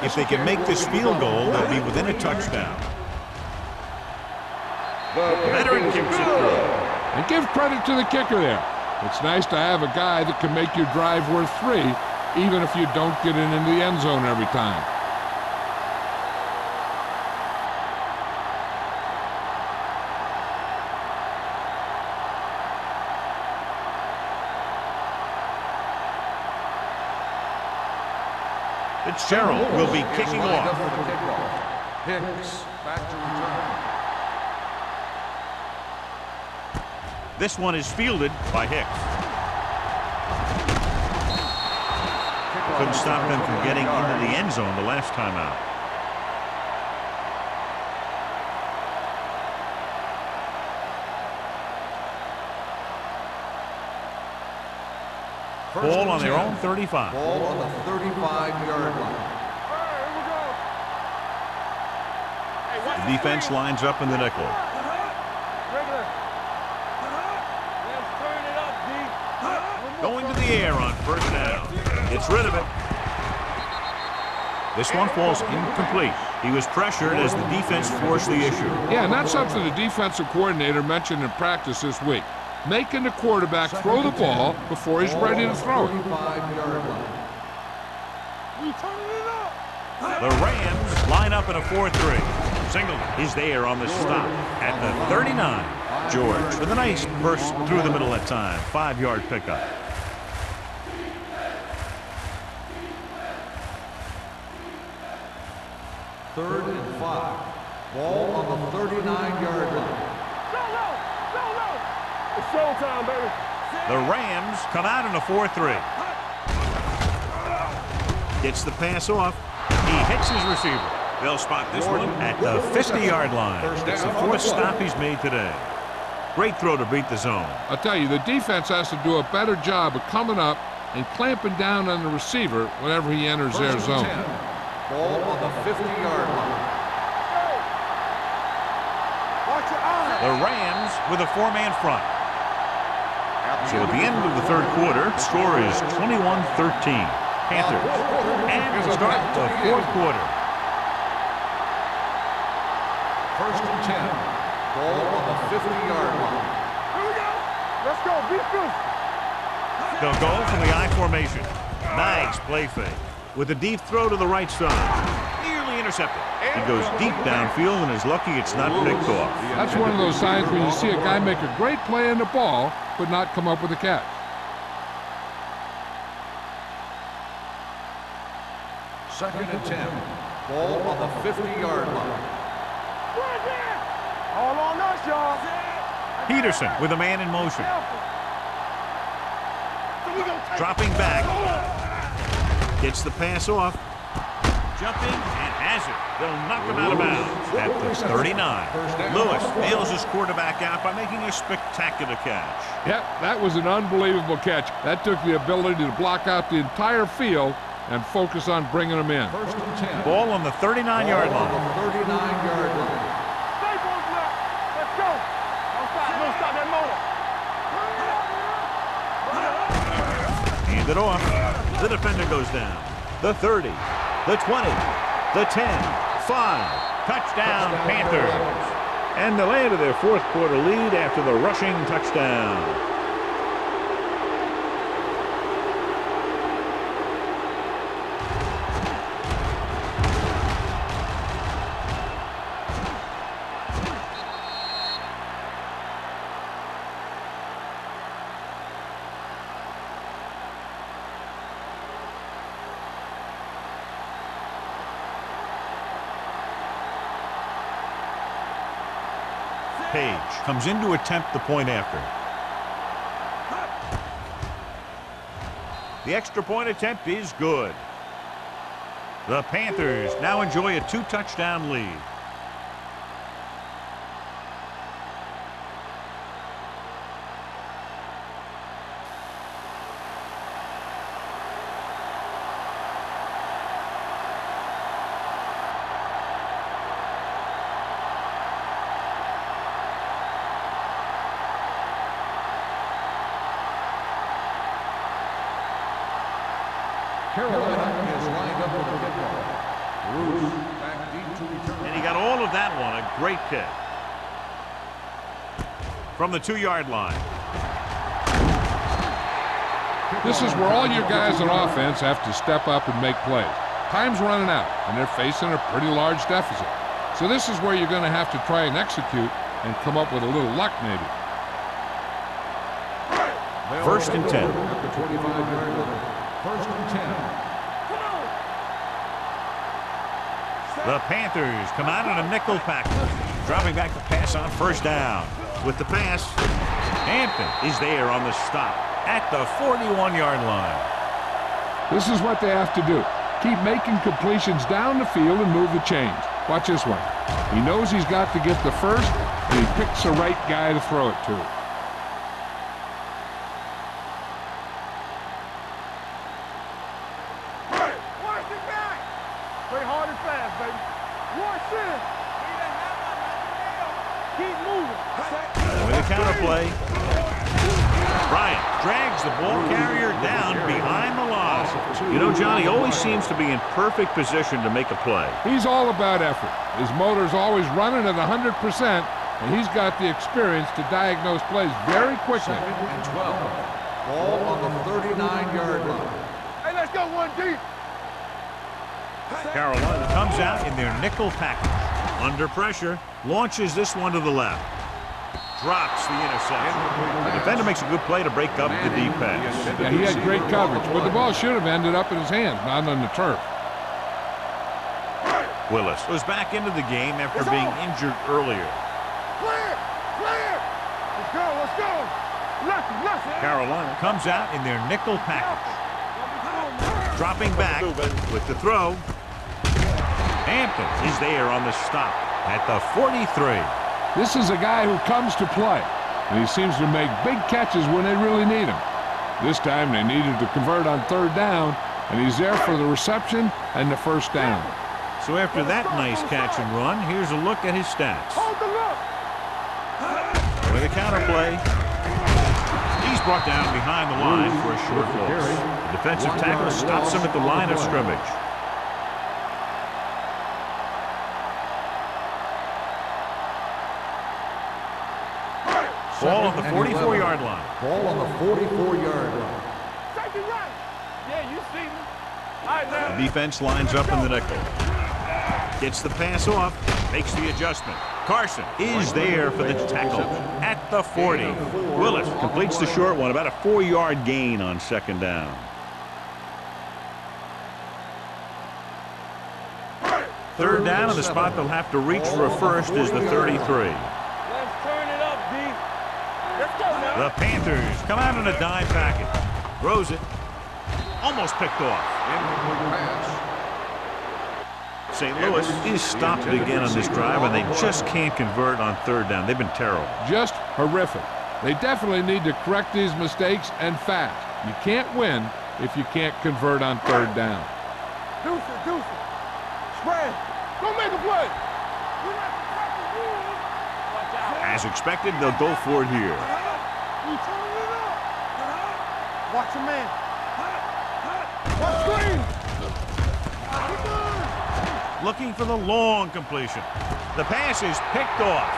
S1: If they can make this field goal, they'll be within a touchdown. Veteran kicks it good.
S4: And give credit to the kicker there. It's nice to have a guy that can make your drive worth 3, even if you don't get it into the end zone every time.
S1: Fitzgerald will be kicking off.
S2: Hicks back to return.
S1: This one is fielded by Hicks. Couldn't stop them from getting into the end zone the last time out. Ball on their own 35.
S2: Ball on the 35-yard line.
S1: The defense lines up in the nickel. Going to the air on first down. Gets rid of it. This one falls incomplete. He was pressured as the defense forced the issue.
S4: Yeah, and that's something the defensive coordinator mentioned in practice this week. Making the quarterback throw the ball before he's ready to throw it.
S1: The Rams line up in a 4-3. Singleton is there on the stop at the 39. George with a nice burst through the middle that time. 5-yard pickup.
S2: Third and 5. Ball on the 39-yard line.
S3: It's showtime, baby.
S1: The Rams come out in a 4-3. Gets the pass off. He hits his receiver. They'll spot this one at the 50-yard line. It's the 4th stop he's made today. Great throw to beat the zone.
S4: I'll tell you, the defense has to do a better job of coming up and clamping down on the receiver whenever he enters their zone.
S2: Ball on the 50-yard line.
S3: Watch your eyes.
S1: The Rams with a 4-man front. So at the end of the third quarter, the score is 21-13. Panthers. And to start the fourth quarter.
S2: First and 10. Ball on the 50-yard line.
S3: Here we go. Let's go. Be fierce.
S1: They'll go from the I formation. Nice play fake. With a deep throw to the right side. Nearly intercepted. He goes deep downfield and is lucky it's not picked off.
S4: That's one of those signs when you see a guy make a great play on the ball, but not come up with a catch.
S2: Second and 10. Ball on the 50-yard line.
S3: All on us, y'all.
S1: Peterson with a man in motion. Dropping back. Gets the pass off. Jumping and has it. They'll knock him out of bounds at the 39. Lewis bails his quarterback out by making a spectacular catch.
S4: Yep, that was an unbelievable catch. That took the ability to block out the entire field and focus on bringing them in.
S2: First and 10.
S1: Ball on the 39-yard line.
S2: On the 39-yard line.
S3: Staples left. Let's go. Don't stop that motor.
S1: Hand it off. The defender goes down. The 30, the 20, the 10, 5. Touchdown, Panthers. And they'll add to their fourth quarter lead after the rushing touchdown. Page comes in to attempt the point after. The extra point attempt is good. The Panthers now enjoy a 2-touchdown lead.
S2: Carolina is lined up with the kickoff. Bruce back deep to return.
S1: And he got all of that one. A great kick. From the 2-yard line.
S4: This is where all your guys on offense have to step up and make plays. Time's running out, and they're facing a pretty large deficit. So this is where you're going to have to try and execute and come up with a little luck, maybe.
S1: First and 10.
S2: At the 25-yard line. First and 10.
S1: The Panthers come out in a nickel package, dropping back to pass on first down. With the pass, Hampton is there on the stop at the 41-yard line.
S4: This is what they have to do. Keep making completions down the field and move the chains. Watch this one. He knows he's got to get the first, and he picks the right guy to throw it to.
S3: Play hard and fast, baby. Watch this. Keep moving.
S1: With a counter play, Bryant drags the ball carrier down behind the line. You know, John, he always seems to be in perfect position to make a play.
S4: He's all about effort. His motor's always running at 100%, and he's got the experience to diagnose plays very quickly.
S2: Second and 12. Ball on the 39-yard line.
S3: Hey, let's go one deep.
S1: Carolina comes out in their nickel package. Under pressure, launches this one to the left. Drops the interception. The defender makes a good play to break up the deep pass.
S4: Yeah, he had great coverage, but the ball should have ended up in his hands, not on the turf.
S1: Willis was back into the game after being injured earlier.
S3: Clear. Let's go. Left.
S1: Carolina comes out in their nickel package. Dropping back with the throw. Hampton is there on the stop at the 43.
S4: This is a guy who comes to play, and he seems to make big catches when they really need him. This time they needed to convert on third down, and he's there for the reception and the first down.
S1: So after that nice catch and run, here's a look at his stats.
S3: Hold the look.
S1: With a counter play, he's brought down behind the line for a short loss. The defensive tackle stops him at the line of scrimmage. Ball on the 44-yard line.
S2: Ball on the 44-yard line.
S3: Take it right. Yeah, you see me. All right, now.
S1: The defense lines up in the nickel. Gets the pass off, makes the adjustment. Carson is there for the tackle at the 40. Willis completes the short one, about a 4-yard gain on second down. Third down, and the spot they'll have to reach for a first is the 33.
S3: Let's turn it up, D. Let's go now.
S1: The Panthers come out in a dime package. Throws it. Almost picked off.
S2: Incomplete pass.
S1: St. Louis is stopped again on this drive, and they just can't convert on third down. They've been terrible.
S4: Just horrific. They definitely need to correct these mistakes and fast. You can't win if you can't convert on third down.
S3: Deuce it. Spread. Go make a play.
S1: As expected, they'll go for it here.
S3: Watch your man. Watch screen.
S1: Looking for the long completion. The pass is picked off.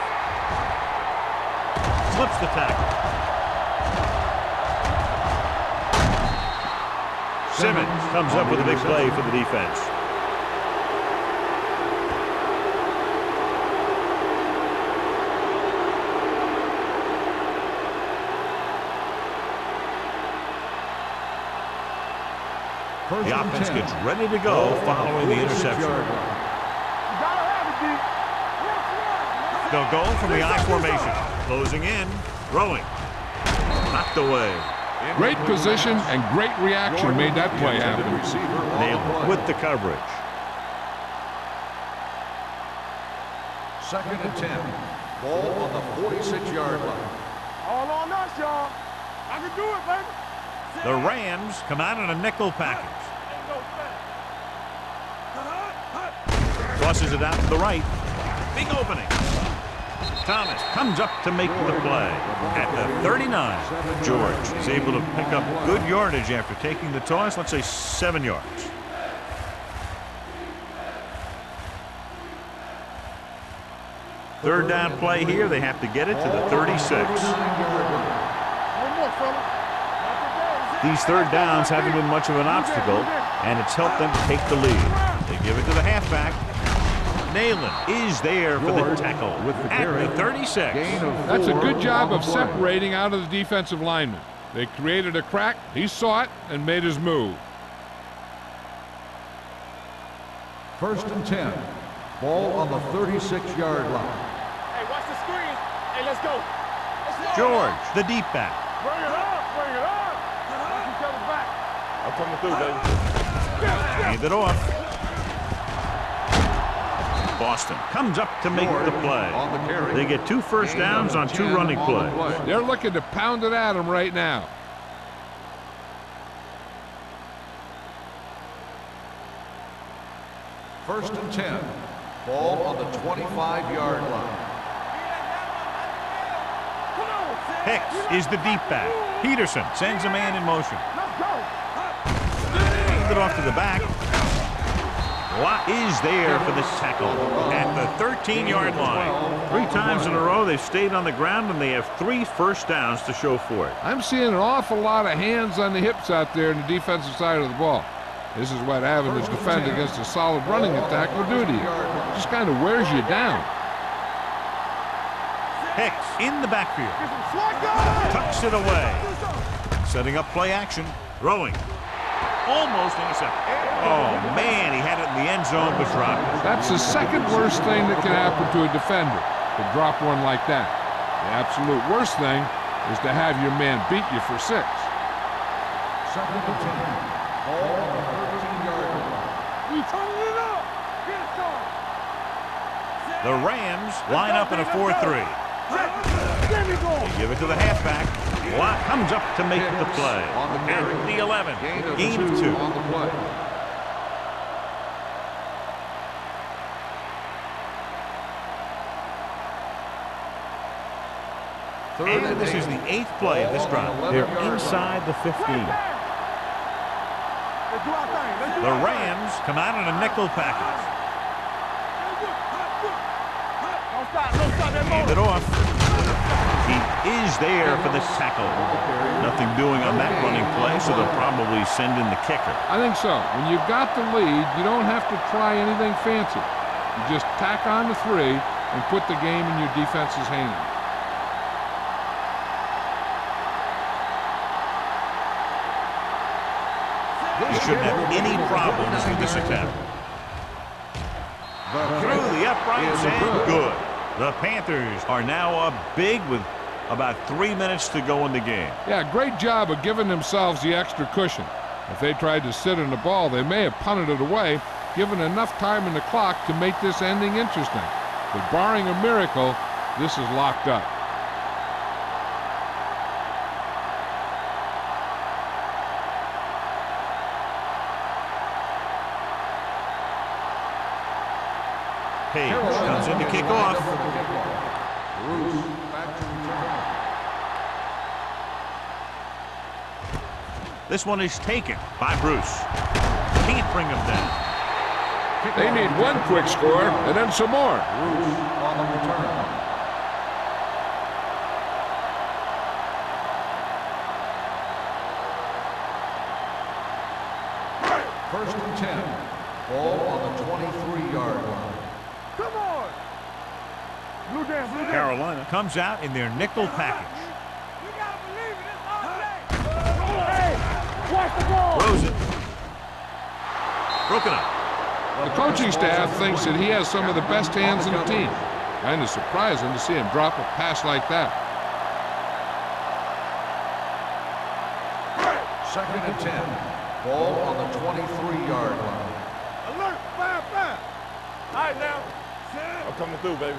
S1: Slips the tackle. Simmons comes up with a big play for the defense. The offense gets ready to go following the interception. They'll go from the I formation. Closing in, throwing. Knocked away.
S4: Great position and great reaction made that play happen.
S1: Nailed it with the coverage.
S2: Second and 10. Ball on the 46-yard line.
S3: All on us, y'all. I can do it, baby.
S1: The Rams come out in a nickel package. Tosses it out to the right. Big opening. Thomas comes up to make the play. At the 39, George is able to pick up good yardage after taking the toss. Let's say 7 yards. Third down play here. They have to get it to the 36.
S3: One more, fella.
S1: These third downs haven't been much of an obstacle, and it's helped them to take the lead. They give it to the halfback. Nayland is there for the tackle at the 36.
S4: That's a good job of separating out of the defensive lineman. They created a crack, he saw it, and made his move.
S2: First and 10. Ball on the 36-yard line.
S3: Hey, watch the screen. Hey, let's go.
S1: George, the deep back.
S3: Bring it up, bring it up. Watch each other back.
S6: I'm coming through, baby.
S1: Hand it off. Boston comes up to make the play.
S2: On the carry.
S1: They get 2 first downs on 2 running plays.
S4: They're looking to pound it at him right now.
S2: First and 10. Ball on the 25-yard line.
S1: Hicks is the deep back. Peterson sends a man in motion.
S3: Let's go.
S1: Hand it off to the back. Watt is there for the tackle at the 13-yard line. 3 times in a row they've stayed on the ground, and they have 3 first downs to show for it.
S4: I'm seeing an awful lot of hands on the hips out there in the defensive side of the ball. This is what having to defend against a solid running attack will do to you. It just kind of wears you down.
S1: Hicks in the backfield.
S3: Slide guy.
S1: Tucks it away. Setting up play action. Throwing. Almost intercepted. Oh, man, he had it in the end zone but dropped it.
S4: That's the second worst thing that can happen to a defender, to drop one like that. The absolute worst thing is to have your man beat you for 6.
S2: Second and 10. Ball on the 13-yard line.
S3: We turning it up. Get it started.
S1: The Rams line up in a 4-3.
S3: Get me going.
S1: They give it to the halfback. Watt comes up to make the play.
S2: On the carry.
S1: At the 11.
S2: Gain of 2 on the play.
S1: And this is the 8th play of this drive. They're inside the 15.
S3: Let's do our thing. Let's do
S1: The
S3: our thing.
S1: Rams come out in a nickel package.
S3: Don't stop that
S1: Hand it
S3: motor.
S1: off. He is there for the tackle. Nothing doing on that running play, so they'll probably send in the kicker.
S4: I think so. When you've got the lead, you don't have to try anything fancy. You just tack on the 3 and put the game in your defense's hands.
S1: He shouldn't have any problems with this attempt. Through the uprights and good. The Panthers are now up big with about 3 minutes to go in the game.
S4: Yeah, great job of giving themselves the extra cushion. If they tried to sit on the ball, they may have punted it away, given enough time in the clock to make this ending interesting. But barring a miracle, this is locked up.
S1: Page comes in to kick off.
S2: Bruce back to return.
S1: This one is taken by Bruce. Can't bring him down.
S4: They need one quick score and then some more.
S2: Bruce on the return. First and 10. Ball on the 23-yard line.
S3: Come on. Blue down, blue down.
S1: Carolina comes out in their nickel package.
S3: You gotta believe it. It's all day. Hey, watch the ball.
S1: Throws it. Broken up.
S4: The coaching staff thinks that he has some of the best hands in the team. Kind of surprising to see him drop a pass like that.
S2: Second and 10. Ball on the 23-yard line.
S3: Alert, fire. All right, now.
S6: I'm coming through, baby.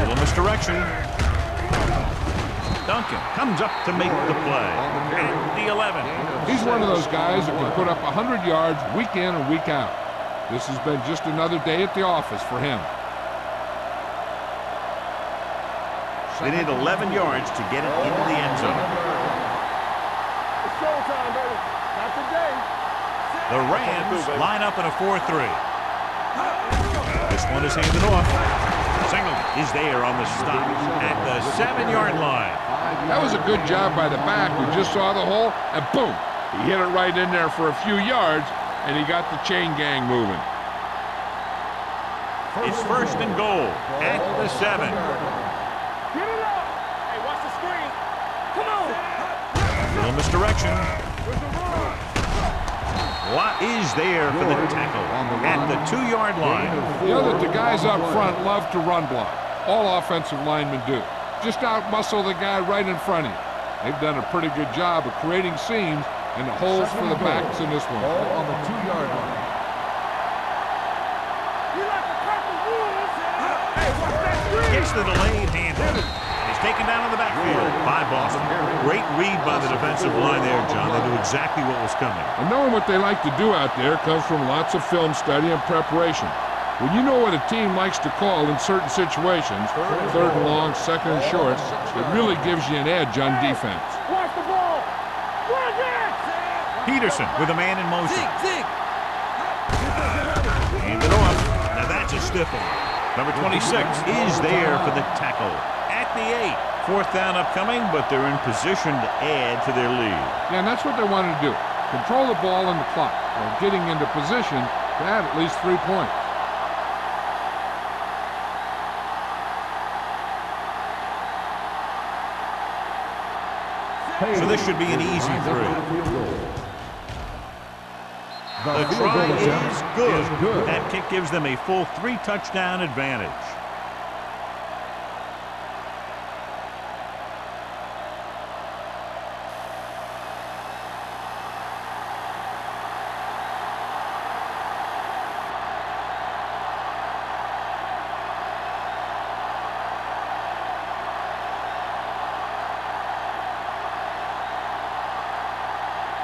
S1: Little misdirection. Duncan comes up to make the play. At the 11.
S4: He's one of those guys that can put up 100 yards week in and week out. This has been just another day at the office for him.
S1: They need 11 yards to get it into the end zone.
S3: It's showtime, baby. Not today.
S1: The Rams line up in a 4-3. This one is handed off. Singleton is there on the stop at the 7-yard line.
S4: That was a good job by the back who just saw the hole, and boom, he hit it right in there for a few yards, and he got the chain gang moving.
S1: It's first and goal at the 7.
S3: Get it up. Hey, watch the screen. Come on.
S1: Little misdirection. Watt is there for the tackle at the 2-yard line.
S4: You know that the guys up front love to run block. All offensive linemen do. Just out-muscle the guy right in front of you. They've done a pretty good job of creating seams and the holes for the backs in this one.
S2: Ball on the 2-yard line.
S3: You like to cut the rules. Hey, watch that screen.
S1: Gets the delayed handoff. He's taken down in the backfield by Boston. Great read by the defensive line there, John. They knew exactly what was coming.
S4: And knowing what they like to do out there comes from lots of film study and preparation. When you know what a team likes to call in certain situations, third and long, second and short, it really gives you an edge on defense.
S3: Watch the ball. Watch it.
S1: Peterson with a man in motion. Hand it off. Now that's a stiff one. Number 26 is there for the tackle at the 8. Fourth down upcoming, but they're in position to add to their lead.
S4: Yeah, and that's what they wanted to do. Control the ball and the clock while getting into position to add at least 3 points.
S1: So this should be an easy 3. The try is good. That kick gives them a full 3-touchdown advantage.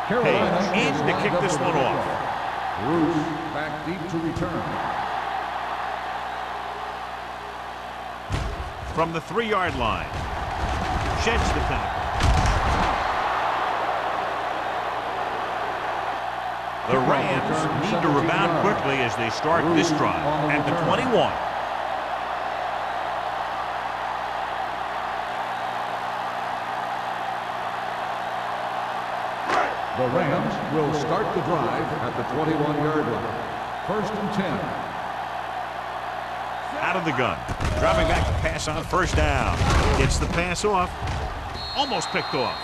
S1: Page in to kick this one off.
S2: Bruce back deep to return.
S1: From the 3-yard line. Sheds the tackle. The Rams need to rebound quickly as they start this drive at the 21.
S2: The Rams will start the drive at the 21-yard line. First and 10.
S1: Out of the gun. Dropping back to pass on first down. Gets the pass off. Almost picked off.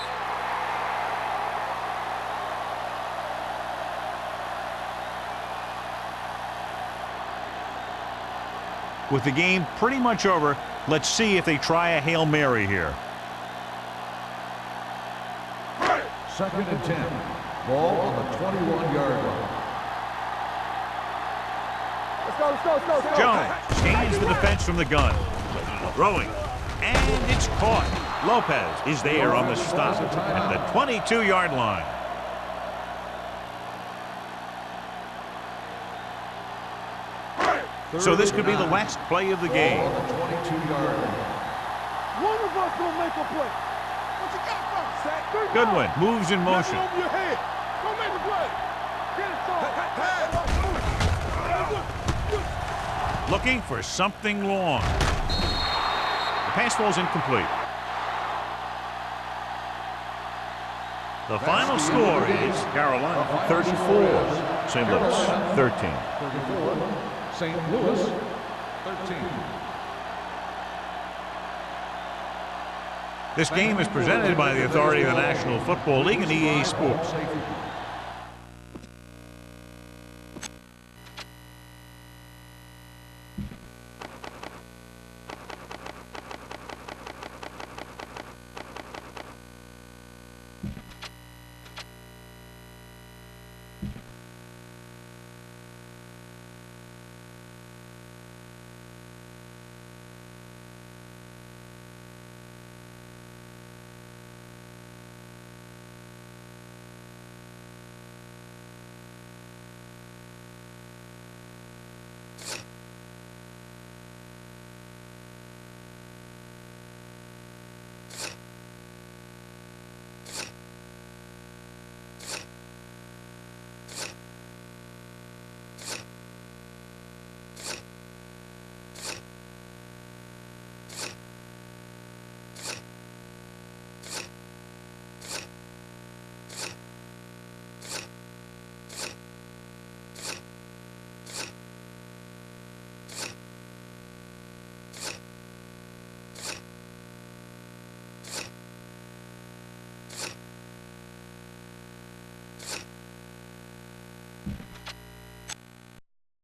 S1: With the game pretty much over, let's see if they try a Hail Mary here.
S2: Second and 10. Ball on the 21-yard line.
S3: Let's go, let's go, let's go, let's go.
S1: Jones changes the defense from the gun. Throwing. And it's caught. Lopez is there on the stop at the 22-yard line. So this could be the last play of the game.
S2: Ball on the 22-yard line.
S3: One of us gonna make a play. What you got from Zach?
S1: Goodwin moves in motion.
S3: Over your head. Go make the play. Get it, son.
S1: Looking for something long. The pass ball's incomplete. The final score is Carolina 34, St. Louis 13.
S2: 34, St. Louis 13.
S1: This game is presented by the authority of the National Football League and EA Sports.